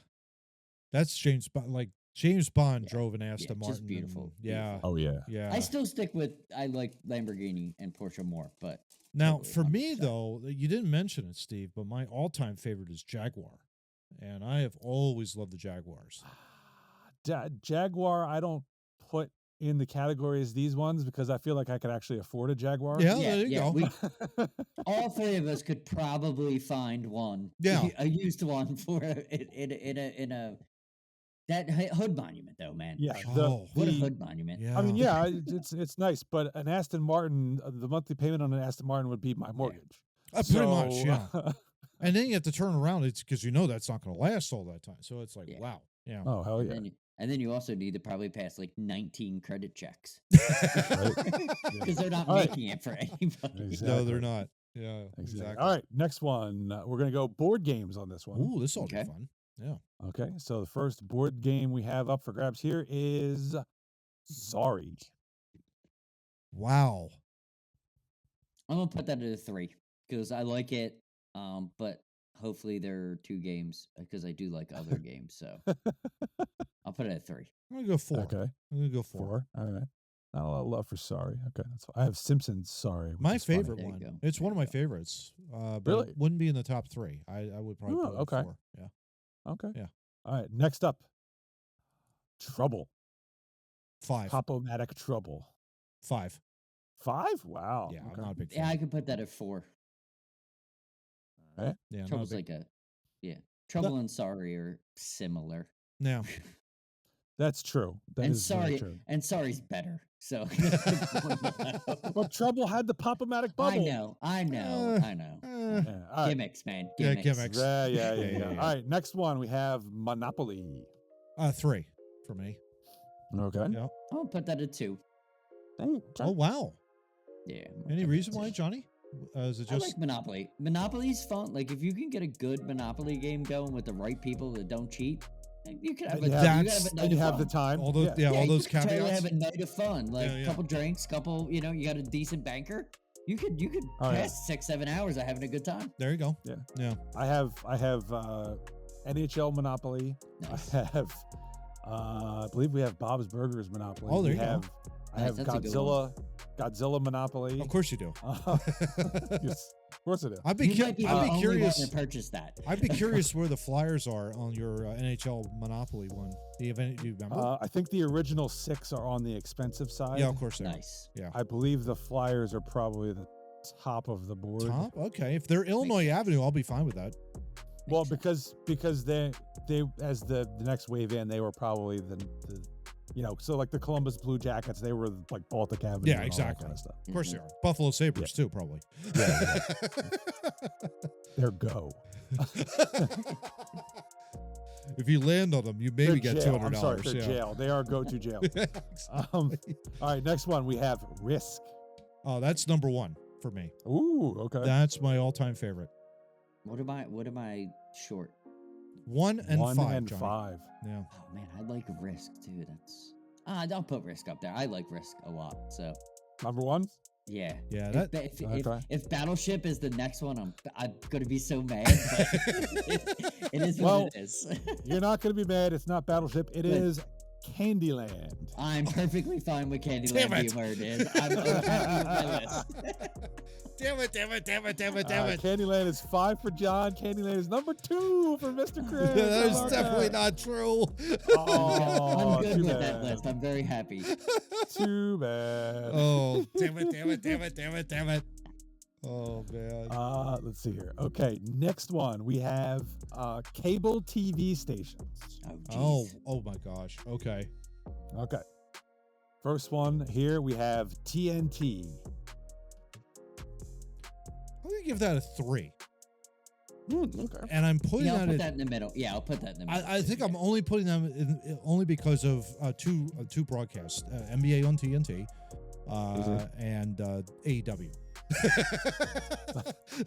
Speaker 3: That's James Bond. Like James Bond
Speaker 2: Yeah.
Speaker 3: drove an Aston
Speaker 2: just
Speaker 3: Martin.
Speaker 2: beautiful,
Speaker 3: and- Yeah.
Speaker 1: Oh, yeah.
Speaker 3: Yeah.
Speaker 2: I still stick with I like Lamborghini and Porsche more, but
Speaker 3: Now,
Speaker 2: totally
Speaker 3: for me
Speaker 2: 100%.
Speaker 3: though, you didn't mention it, Steve, but my all-time favorite is Jaguar, and I have always loved the Jaguars.
Speaker 1: Jaguar, I don't put in the categories these ones because I feel like I could actually afford a Jaguar.
Speaker 3: Yeah, there you go.
Speaker 2: we all 3 of us could probably find one.
Speaker 3: Yeah.
Speaker 2: a used one for in a that hood monument though, man.
Speaker 1: Yeah.
Speaker 3: Oh,
Speaker 2: What a
Speaker 1: the-
Speaker 2: hood monument.
Speaker 3: Yeah.
Speaker 1: I mean, yeah, it's nice, but an Aston Martin, the monthly payment on an Aston Martin would be my mortgage.
Speaker 3: Pretty much,
Speaker 1: So,
Speaker 3: yeah. And then you have to turn around. It's because you know that's not going to last all that time. So it's like,
Speaker 2: Yeah.
Speaker 3: wow. Yeah.
Speaker 1: oh, hell
Speaker 2: And
Speaker 1: yeah.
Speaker 2: then you also need to probably pass like 19 credit checks
Speaker 1: Right?
Speaker 2: because they're not
Speaker 1: All right.
Speaker 2: making it for anybody.
Speaker 1: Exactly.
Speaker 3: No, they're not. Yeah.
Speaker 1: Exactly.
Speaker 3: Exactly.
Speaker 1: All right, next one. We're going to go board games on this one.
Speaker 3: Ooh, this will be
Speaker 2: Okay.
Speaker 3: fun. Yeah.
Speaker 1: Okay, so the first board game we have up for grabs here is Sorry.
Speaker 3: Wow.
Speaker 2: I'm gonna put that at a 3 because I like it. But hopefully there are 2 games because I do like other games. So I'll put it at 3.
Speaker 3: I'm going to go 4.
Speaker 1: Okay,
Speaker 3: I'm going to go 4.
Speaker 1: 4. All right. Not a lot of love for Sorry. Okay, that's I have Simpsons Sorry. which
Speaker 3: My
Speaker 1: is funny.
Speaker 3: favorite
Speaker 2: There you
Speaker 3: one.
Speaker 2: go.
Speaker 3: It's
Speaker 2: There
Speaker 3: one of
Speaker 2: you
Speaker 3: my
Speaker 2: go.
Speaker 3: favorites. But
Speaker 1: Really?
Speaker 3: it wouldn't be in the top 3. I would probably
Speaker 1: Oh,
Speaker 3: put it
Speaker 1: okay.
Speaker 3: at 4. Yeah.
Speaker 1: Okay.
Speaker 3: Yeah.
Speaker 1: All right, next up, Trouble.
Speaker 3: 5.
Speaker 1: Pop-O-Matic Trouble.
Speaker 3: 5.
Speaker 1: 5? Wow.
Speaker 3: Yeah,
Speaker 1: okay.
Speaker 3: I'm not a big fan.
Speaker 2: Yeah, I could put that at 4.
Speaker 1: All right.
Speaker 3: Yeah, not a
Speaker 2: Trouble's
Speaker 3: big.
Speaker 2: like a Trouble and Sorry are similar.
Speaker 3: Now,
Speaker 1: That's true. That
Speaker 2: and
Speaker 1: is very
Speaker 2: Sorry
Speaker 1: true.
Speaker 2: and Sorry's better. So
Speaker 1: Well, Trouble had the Pop-O-Matic bubble.
Speaker 2: I know.
Speaker 3: eh,
Speaker 1: Yeah, all right.
Speaker 2: Gimmicks, man.
Speaker 3: Yeah,
Speaker 2: Gimmicks.
Speaker 3: gimmicks.
Speaker 1: Yeah.
Speaker 3: Yeah.
Speaker 1: All right, next one we have Monopoly.
Speaker 3: 3 for me.
Speaker 1: Okay.
Speaker 3: Yeah.
Speaker 2: I'll put that at 2.
Speaker 3: Oh, wow.
Speaker 2: Yeah. I'm gonna
Speaker 3: Any
Speaker 2: put
Speaker 3: reason
Speaker 2: that at
Speaker 3: why,
Speaker 2: 2.
Speaker 3: Johnny? Is it
Speaker 2: I
Speaker 3: just
Speaker 2: like Monopoly. Monopoly's fun. Like if you can get a good Monopoly game going with the right people that don't cheat, You can have
Speaker 1: And
Speaker 2: a,
Speaker 1: you
Speaker 2: you
Speaker 1: have,
Speaker 2: can have a night
Speaker 1: and you
Speaker 2: of
Speaker 1: have
Speaker 2: fun.
Speaker 1: the time.
Speaker 3: All those, all
Speaker 2: you
Speaker 3: those
Speaker 2: could totally
Speaker 3: caveats.
Speaker 2: have a night of fun, like
Speaker 3: Yeah, yeah.
Speaker 2: couple drinks, couple. You got a decent banker. You could
Speaker 1: Oh, yeah.
Speaker 2: pass 6-7 hours of having a good time.
Speaker 3: There you go.
Speaker 1: Yeah.
Speaker 3: Yeah.
Speaker 1: I have NHL Monopoly.
Speaker 2: Nice.
Speaker 1: I have I believe we have Bob's Burgers Monopoly.
Speaker 3: Oh, there
Speaker 1: we
Speaker 3: you go.
Speaker 1: have I
Speaker 2: Nice,
Speaker 1: have
Speaker 2: that's a good one.
Speaker 1: Godzilla Monopoly.
Speaker 3: Of course you do.
Speaker 1: Yes, of course I do.
Speaker 3: I'd be,
Speaker 2: You might be the
Speaker 3: I'd be
Speaker 2: only
Speaker 3: curious.
Speaker 2: one to purchase that.
Speaker 3: I'd be curious where the flyers are on your NHL Monopoly one. Do you remember?
Speaker 1: I think the original 6 are on the expensive side.
Speaker 3: Yeah, of course they are.
Speaker 2: Nice.
Speaker 3: Yeah.
Speaker 1: I believe the Flyers are probably the top of the board.
Speaker 3: Top? Okay. If they're Illinois Avenue, I'll be fine with that.
Speaker 1: Well,
Speaker 2: Makes
Speaker 1: because they as the next wave in, they were probably the so like the Columbus Blue Jackets, they were like Baltic Avenue.
Speaker 3: Yeah,
Speaker 1: and all that
Speaker 3: exactly.
Speaker 1: kind of stuff.
Speaker 3: Of course they are. Buffalo Sabres too, probably.
Speaker 1: Yeah, they're go.
Speaker 3: If you land on them, you maybe
Speaker 1: They're
Speaker 3: get
Speaker 1: jail.
Speaker 3: $200.
Speaker 1: I'm sorry, they're
Speaker 3: yeah.
Speaker 1: jail. They are go-to jail. All right, next one we have Risk.
Speaker 3: Oh, that's number one for me.
Speaker 1: Ooh, okay.
Speaker 3: That's my all-time favorite.
Speaker 2: What am I short?
Speaker 3: 1 and
Speaker 1: 1
Speaker 3: 5.
Speaker 1: and
Speaker 3: Johnny.
Speaker 1: 5.
Speaker 3: Yeah.
Speaker 2: Oh man, I like Risk too. That's I'll put Risk up there. I like Risk a lot. So
Speaker 1: Number 1.
Speaker 2: yeah.
Speaker 3: Yeah.
Speaker 2: If Battleship is the next one, I'm gonna be so mad. But it is what it is.
Speaker 1: You're not going to be mad. It's not Battleship. It is Candyland.
Speaker 2: I'm perfectly fine with
Speaker 3: Damn
Speaker 2: Candyland
Speaker 3: it.
Speaker 2: being where it is. I'm happy with my list.
Speaker 3: Damn it.
Speaker 1: Candyland is 5 for John. Candyland is number 2 for Mr. Chris.
Speaker 3: Yeah, that
Speaker 1: How
Speaker 3: is
Speaker 1: about
Speaker 3: definitely
Speaker 1: that?
Speaker 3: not true.
Speaker 1: Oh,
Speaker 2: I'm good
Speaker 1: too
Speaker 2: with
Speaker 1: bad.
Speaker 2: that list. I'm very happy.
Speaker 1: Too bad.
Speaker 3: Oh, damn it. Oh, man.
Speaker 1: Let's see here. Okay, next one we have cable TV stations.
Speaker 2: Oh, jeez.
Speaker 3: Oh my gosh. Okay.
Speaker 1: Okay. First one here we have TNT.
Speaker 3: I'm going to give that a 3.
Speaker 1: Okay.
Speaker 3: And I'm putting
Speaker 2: I'll put
Speaker 3: that
Speaker 2: that in the middle. Yeah, I'll put that in the middle.
Speaker 3: I think I'm only putting them in only because of two broadcasts, NBA on TNT and AEW.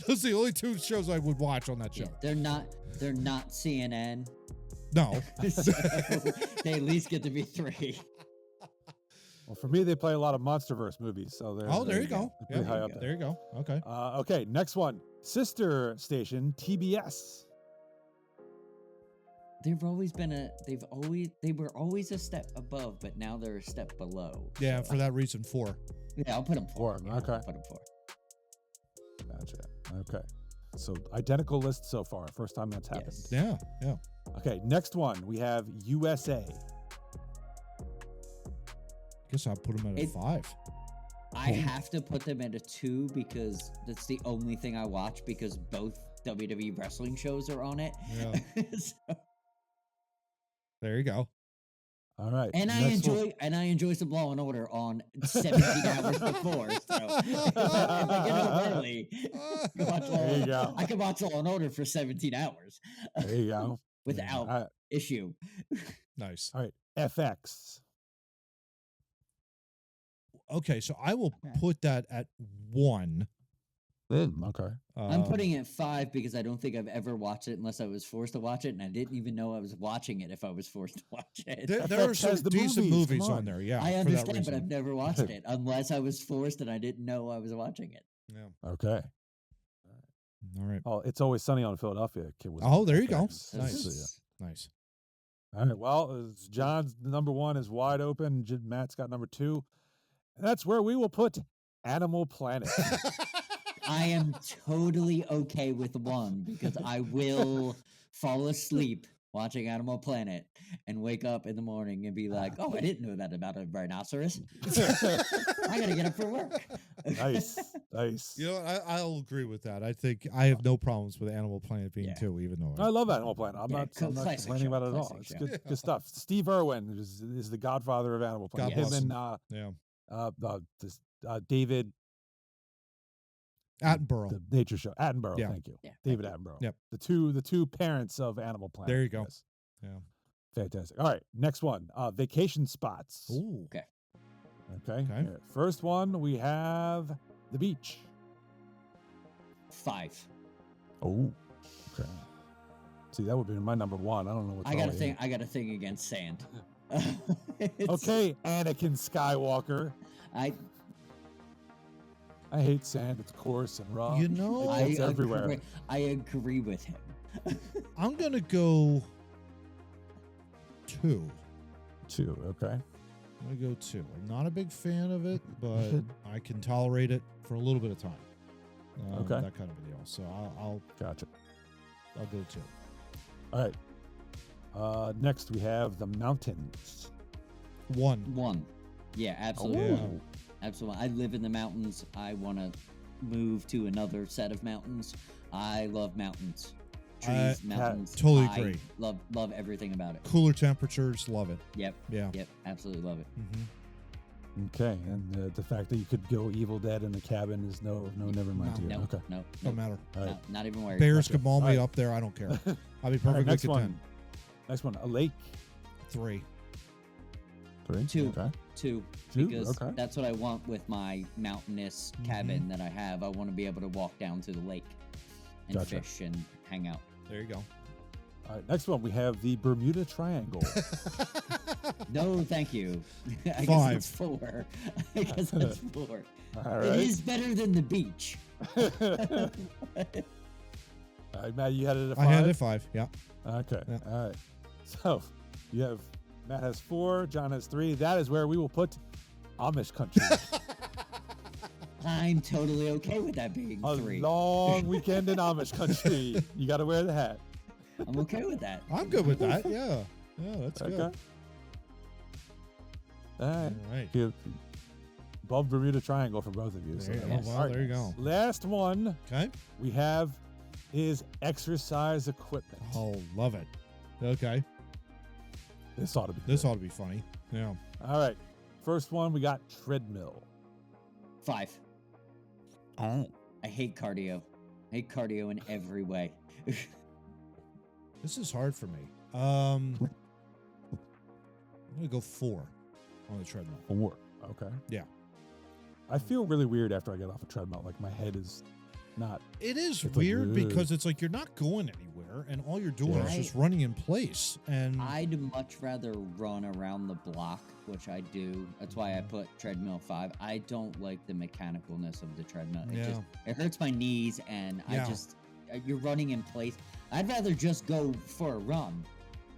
Speaker 3: Those are the only 2 shows I would watch on that show.
Speaker 2: Yeah, they're not CNN.
Speaker 3: No.
Speaker 2: So they at least get to be 3.
Speaker 1: Well, for me, they play a lot of MonsterVerse movies, so they're
Speaker 3: There you go.
Speaker 1: They're pretty high up
Speaker 3: There you go. Okay.
Speaker 1: Okay, next one, sister station TBS.
Speaker 2: They were always a step above, but now they're a step below.
Speaker 3: Yeah, for that reason, 4.
Speaker 2: Yeah, I'll put them 4.
Speaker 1: 4,
Speaker 2: Yeah,
Speaker 1: okay.
Speaker 2: I'll put them 4.
Speaker 1: Gotcha. Okay, so identical list so far. First time that's happened.
Speaker 2: Yes.
Speaker 3: Yeah.
Speaker 1: Okay, next one we have USA.
Speaker 3: Guess I'll put them at a 5.
Speaker 2: I have to put them at a 2 because that's the only thing I watch because both WWE wrestling shows are on it.
Speaker 3: Yeah.
Speaker 2: So-
Speaker 3: There you go.
Speaker 1: All right,
Speaker 2: and
Speaker 1: next one.
Speaker 2: I enjoy some Law and Order on 17 hours before. So if I get up early, I can watch Law
Speaker 1: There you
Speaker 2: and-
Speaker 1: go.
Speaker 2: I can watch Law and Order for 17 hours
Speaker 1: There you go.
Speaker 2: without
Speaker 1: All right.
Speaker 2: issue.
Speaker 3: Nice.
Speaker 1: All right, FX.
Speaker 3: Okay, so I will
Speaker 2: Okay.
Speaker 3: put that at 1.
Speaker 1: Okay.
Speaker 2: I'm putting it 5 because I don't think I've ever watched it unless I was forced to watch it, and I didn't even know I was watching it if I was forced to watch it.
Speaker 3: There are
Speaker 1: FX
Speaker 3: some
Speaker 1: has the
Speaker 3: decent
Speaker 1: movies,
Speaker 3: movies
Speaker 1: come
Speaker 3: on
Speaker 1: on.
Speaker 3: there. Yeah,
Speaker 2: I
Speaker 3: for that
Speaker 2: understand, but
Speaker 3: reason.
Speaker 2: I've never watched it unless I was forced and I didn't know I was watching it.
Speaker 3: Yeah.
Speaker 1: Okay.
Speaker 3: All right.
Speaker 1: Oh, It's Always Sunny on Philadelphia. Kid was
Speaker 3: Oh, there you go.
Speaker 1: FX.
Speaker 3: Nice.
Speaker 1: So, yeah.
Speaker 3: Nice.
Speaker 1: All right. Well, John's number 1 is wide open. Matt's got number 2. And that's where we will put Animal Planet.
Speaker 2: I am totally okay with 1 because I will fall asleep watching Animal Planet and wake up in the morning and be like, "Oh, I didn't know that about a rhinoceros. I gotta get up for work."
Speaker 1: Nice.
Speaker 3: You know, I'll agree with that. I think I have no problems with Animal Planet being
Speaker 2: Yeah.
Speaker 3: 2, even though
Speaker 1: I love Animal Planet. I'm
Speaker 2: Yeah,
Speaker 1: not
Speaker 2: classic
Speaker 1: complaining
Speaker 2: show,
Speaker 1: about it at all.
Speaker 2: classic
Speaker 1: It's
Speaker 2: show.
Speaker 1: good stuff. Steve Irwin is the godfather of Animal Planet.
Speaker 3: God
Speaker 1: Him
Speaker 3: bless
Speaker 1: and
Speaker 3: yeah.
Speaker 1: David
Speaker 3: Attenborough.
Speaker 1: the Nature Show. Attenborough,
Speaker 3: Yeah.
Speaker 1: thank you.
Speaker 2: Yeah,
Speaker 1: David
Speaker 2: thank
Speaker 1: Attenborough.
Speaker 3: Yep.
Speaker 1: The two parents of Animal Planet.
Speaker 3: There you go.
Speaker 1: Yes.
Speaker 3: Yeah.
Speaker 1: Fantastic. All right, next one. Vacation spots.
Speaker 3: Ooh.
Speaker 2: Okay.
Speaker 1: Okay.
Speaker 3: Okay.
Speaker 1: Here. First one we have the beach.
Speaker 2: 5.
Speaker 1: Oh. Okay. See, that would be my number one. I don't know what's
Speaker 2: I got
Speaker 1: wrong
Speaker 2: a
Speaker 1: with
Speaker 2: thing.
Speaker 1: you.
Speaker 2: I got a thing against sand.
Speaker 1: Okay, Anakin Skywalker.
Speaker 2: I
Speaker 1: hate sand. It's coarse and rough.
Speaker 3: You know,
Speaker 1: it's everywhere.
Speaker 2: I agree with him.
Speaker 3: I'm going to go 2.
Speaker 1: 2, okay.
Speaker 3: I'm going to go 2. I'm not a big fan of it, but I can tolerate it for a little bit of time.
Speaker 1: Okay.
Speaker 3: That kind of a deal. So I'll
Speaker 1: Gotcha.
Speaker 3: go 2.
Speaker 1: All right. Next, we have the mountains.
Speaker 3: 1.
Speaker 2: 1. Yeah, absolutely.
Speaker 3: Yeah.
Speaker 2: Absolutely. I live in the mountains. I want to move to another set of mountains. I love mountains. Trees, mountains.
Speaker 3: Totally
Speaker 2: I
Speaker 3: agree.
Speaker 2: Love everything about it.
Speaker 3: Cooler temperatures, love it.
Speaker 2: Yep.
Speaker 3: Yeah.
Speaker 2: Yep. Absolutely love it.
Speaker 3: Mm-hmm.
Speaker 1: Okay, and the fact that you could go Evil Dead in the cabin is no, never mind to you.
Speaker 2: No,
Speaker 1: Okay.
Speaker 2: no,
Speaker 3: Don't matter.
Speaker 1: All right.
Speaker 2: not even worried.
Speaker 3: Bears
Speaker 1: Gotcha.
Speaker 3: can maul me
Speaker 1: Alright.
Speaker 3: up there. I don't care. I'll be
Speaker 1: All right,
Speaker 3: perfectly
Speaker 1: next
Speaker 3: content.
Speaker 1: one. Next one, a lake.
Speaker 3: 3.
Speaker 1: 3.
Speaker 2: 2.
Speaker 1: Okay.
Speaker 2: 2,
Speaker 1: 2,
Speaker 2: because
Speaker 1: okay.
Speaker 2: that's what I want with my mountainous cabin that I have. I want to be able to walk down to the lake and
Speaker 1: Gotcha.
Speaker 2: fish and hang out.
Speaker 3: There you go.
Speaker 1: All right, next one, we have the Bermuda Triangle.
Speaker 2: No, thank you. I
Speaker 3: 5.
Speaker 2: guess that's 4. I guess that's 4.
Speaker 1: All
Speaker 2: It
Speaker 1: right.
Speaker 2: is better than the beach.
Speaker 1: All right, Matt, you had it at 5?
Speaker 3: I had it at 5. Yeah.
Speaker 1: Okay.
Speaker 3: Yeah.
Speaker 1: All right. So you have Matt has 4, John has 3. That is where we will put Amish country.
Speaker 2: I'm totally okay with that being
Speaker 1: A
Speaker 2: 3.
Speaker 1: long weekend in Amish country. You got to wear the hat.
Speaker 2: I'm okay with that.
Speaker 3: I'm good with that. Yeah. Yeah, that's good.
Speaker 1: Okay. All right.
Speaker 3: All right.
Speaker 1: Good. Above Bermuda Triangle for both of you. So
Speaker 3: There you go.
Speaker 1: that's-
Speaker 3: Well,
Speaker 1: all right.
Speaker 3: there you go.
Speaker 1: Last one
Speaker 3: Okay.
Speaker 1: we have is exercise equipment.
Speaker 3: Oh, love it. Okay.
Speaker 1: This ought to be
Speaker 3: This
Speaker 1: good.
Speaker 3: ought to be funny. Yeah.
Speaker 1: All right. First one, we got treadmill.
Speaker 2: 5.
Speaker 1: Oh.
Speaker 2: I hate cardio. I hate cardio in every way.
Speaker 3: This is hard for me. I'm gonna go 4 on the treadmill.
Speaker 1: 4. Okay.
Speaker 3: Yeah.
Speaker 1: I feel really weird after I get off a treadmill. Like my head is not.
Speaker 3: It is
Speaker 1: It's like,
Speaker 3: weird
Speaker 1: ugh.
Speaker 3: because it's like you're not going anywhere, and all you're doing is
Speaker 2: Yeah.
Speaker 3: just running in place. And
Speaker 2: I'd much rather run around the block, which I do. That's why I put treadmill 5. I don't like the mechanicalness of the treadmill. It hurts my knees, and
Speaker 3: Yeah.
Speaker 2: you're running in place. I'd rather just go for a run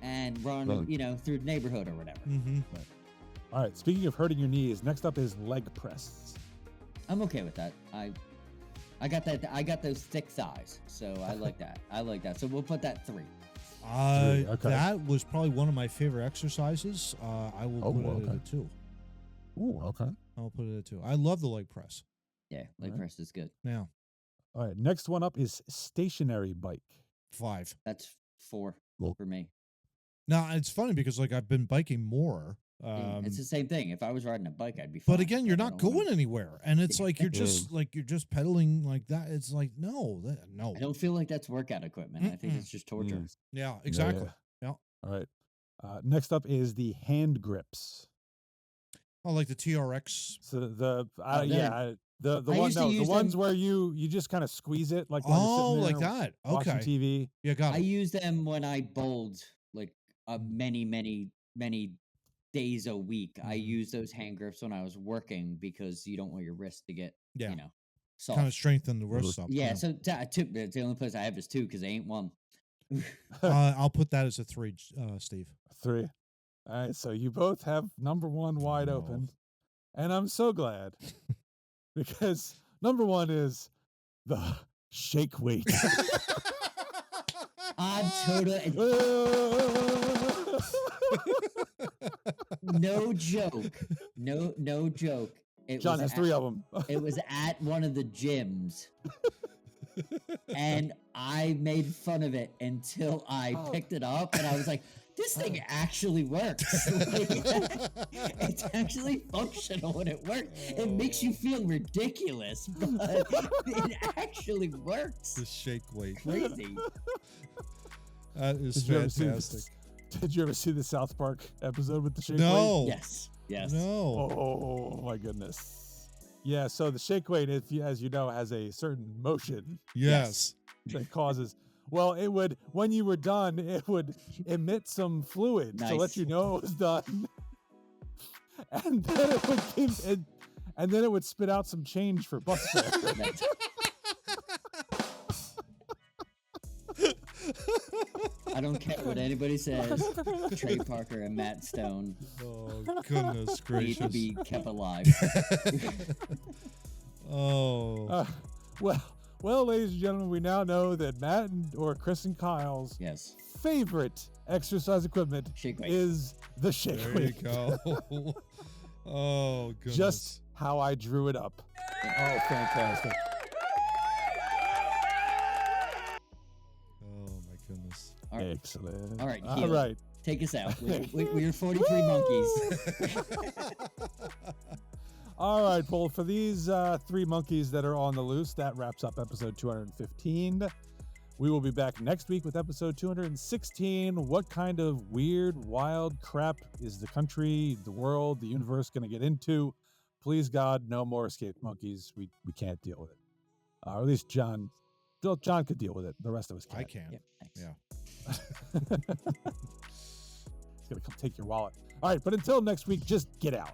Speaker 2: and run,
Speaker 1: Right.
Speaker 2: Through the neighborhood or whatever.
Speaker 3: Mhm.
Speaker 1: All right. Speaking of hurting your knees, next up is leg press.
Speaker 2: I'm okay with that. I got that. I got those thick thighs, so I like that. I like that. So we'll put that 3.
Speaker 1: Okay.
Speaker 3: That was probably one of my favorite exercises. I will
Speaker 1: Oh,
Speaker 3: put it
Speaker 1: okay.
Speaker 3: at a 2.
Speaker 1: Ooh. Okay.
Speaker 3: I'll put it at 2. I love the leg press.
Speaker 2: Yeah, leg
Speaker 1: Alright.
Speaker 2: press is good.
Speaker 3: Now,
Speaker 1: All right. Next one up is stationary bike.
Speaker 3: 5.
Speaker 2: That's 4
Speaker 1: Well-
Speaker 2: for me.
Speaker 3: Now it's funny because like I've been biking more.
Speaker 2: Yeah, it's the same thing. If I was riding a bike, I'd be fine.
Speaker 3: But again, you're
Speaker 2: I
Speaker 3: not
Speaker 2: don't wanna-
Speaker 3: going anywhere, and it's like you're just pedaling like that. It's like no.
Speaker 2: I don't feel like that's workout equipment. I think
Speaker 3: Mm-mm.
Speaker 2: it's just torture.
Speaker 3: Yeah,
Speaker 1: Yeah,
Speaker 3: exactly.
Speaker 1: yeah. All right. Next up is the hand grips.
Speaker 3: Oh, like the TRX.
Speaker 1: So
Speaker 2: they're-
Speaker 1: the
Speaker 2: I used to
Speaker 1: the
Speaker 2: use
Speaker 1: ones
Speaker 2: them-
Speaker 1: where you just kind of squeeze it like while you're
Speaker 3: Oh,
Speaker 1: sitting
Speaker 3: like
Speaker 1: there
Speaker 3: that.
Speaker 1: watching
Speaker 3: Okay.
Speaker 1: TV.
Speaker 3: Yeah, got
Speaker 2: I
Speaker 3: it.
Speaker 2: use them when I bowled like many days a week. I
Speaker 3: Mhm.
Speaker 2: use those hand grips when I was working because you don't want your wrist to get
Speaker 3: Yeah.
Speaker 2: soft.
Speaker 3: Kind of strengthen the wrist up.
Speaker 2: Yeah, so the only place I have is 2 because they ain't 1.
Speaker 3: I'll put that as a 3, Steve.
Speaker 1: 3. All right. So you both have number 1 wide
Speaker 3: No.
Speaker 1: open, and I'm so glad because number 1 is the shake weight.
Speaker 2: I'm totally no joke. No joke. It
Speaker 1: John
Speaker 2: was
Speaker 1: has 3 of them.
Speaker 2: It was at one of the gyms. And I made fun of it until I picked it up and I was like, this thing actually works. Like, it's actually functional when it works. It makes you feel ridiculous, but it actually works.
Speaker 3: The shake weight.
Speaker 2: Crazy.
Speaker 3: That is
Speaker 1: Did you ever see
Speaker 3: fantastic.
Speaker 1: this? Did you ever see the South Park episode with the shake weight?
Speaker 3: No.
Speaker 2: Yes.
Speaker 3: No.
Speaker 1: Oh my goodness. Yeah, so the shake weight, as you know, has a certain motion
Speaker 3: Yes.
Speaker 1: that causes Well, it would, when you were done, it would emit some fluid to let
Speaker 2: Nice.
Speaker 1: you know it was done. And then it would and then it would spit out some change for bus fare.
Speaker 2: That's- I don't care what anybody says. Trey Parker and Matt Stone
Speaker 3: Oh, goodness
Speaker 2: need to
Speaker 3: gracious.
Speaker 2: be kept alive.
Speaker 3: Oh.
Speaker 1: Well, ladies and gentlemen, we now know that Matt or Chris and Kyle's
Speaker 2: Yes.
Speaker 1: favorite exercise equipment
Speaker 2: Shake weight.
Speaker 1: is the shake
Speaker 3: There you
Speaker 1: weight.
Speaker 3: go. Oh, goodness.
Speaker 1: Just how I drew it up. Oh, fantastic.
Speaker 3: Oh, my goodness.
Speaker 2: All right.
Speaker 1: Excellent.
Speaker 2: All right,
Speaker 1: All
Speaker 2: heel.
Speaker 1: right.
Speaker 2: Take us out. We're your 43 monkeys.
Speaker 1: All right, well, for these 3 monkeys that are on the loose, that wraps up episode 215. We will be back next week with episode 216. What kind of weird, wild crap is the country, the world, the universe going to get into? Please, God, no more escaped monkeys. We can't deal with it. Or at least John could deal with it. The rest of us can't.
Speaker 3: I can.
Speaker 2: Yep, thanks.
Speaker 3: Yeah.
Speaker 1: He's going to come take your wallet. All right, but until next week, just get out.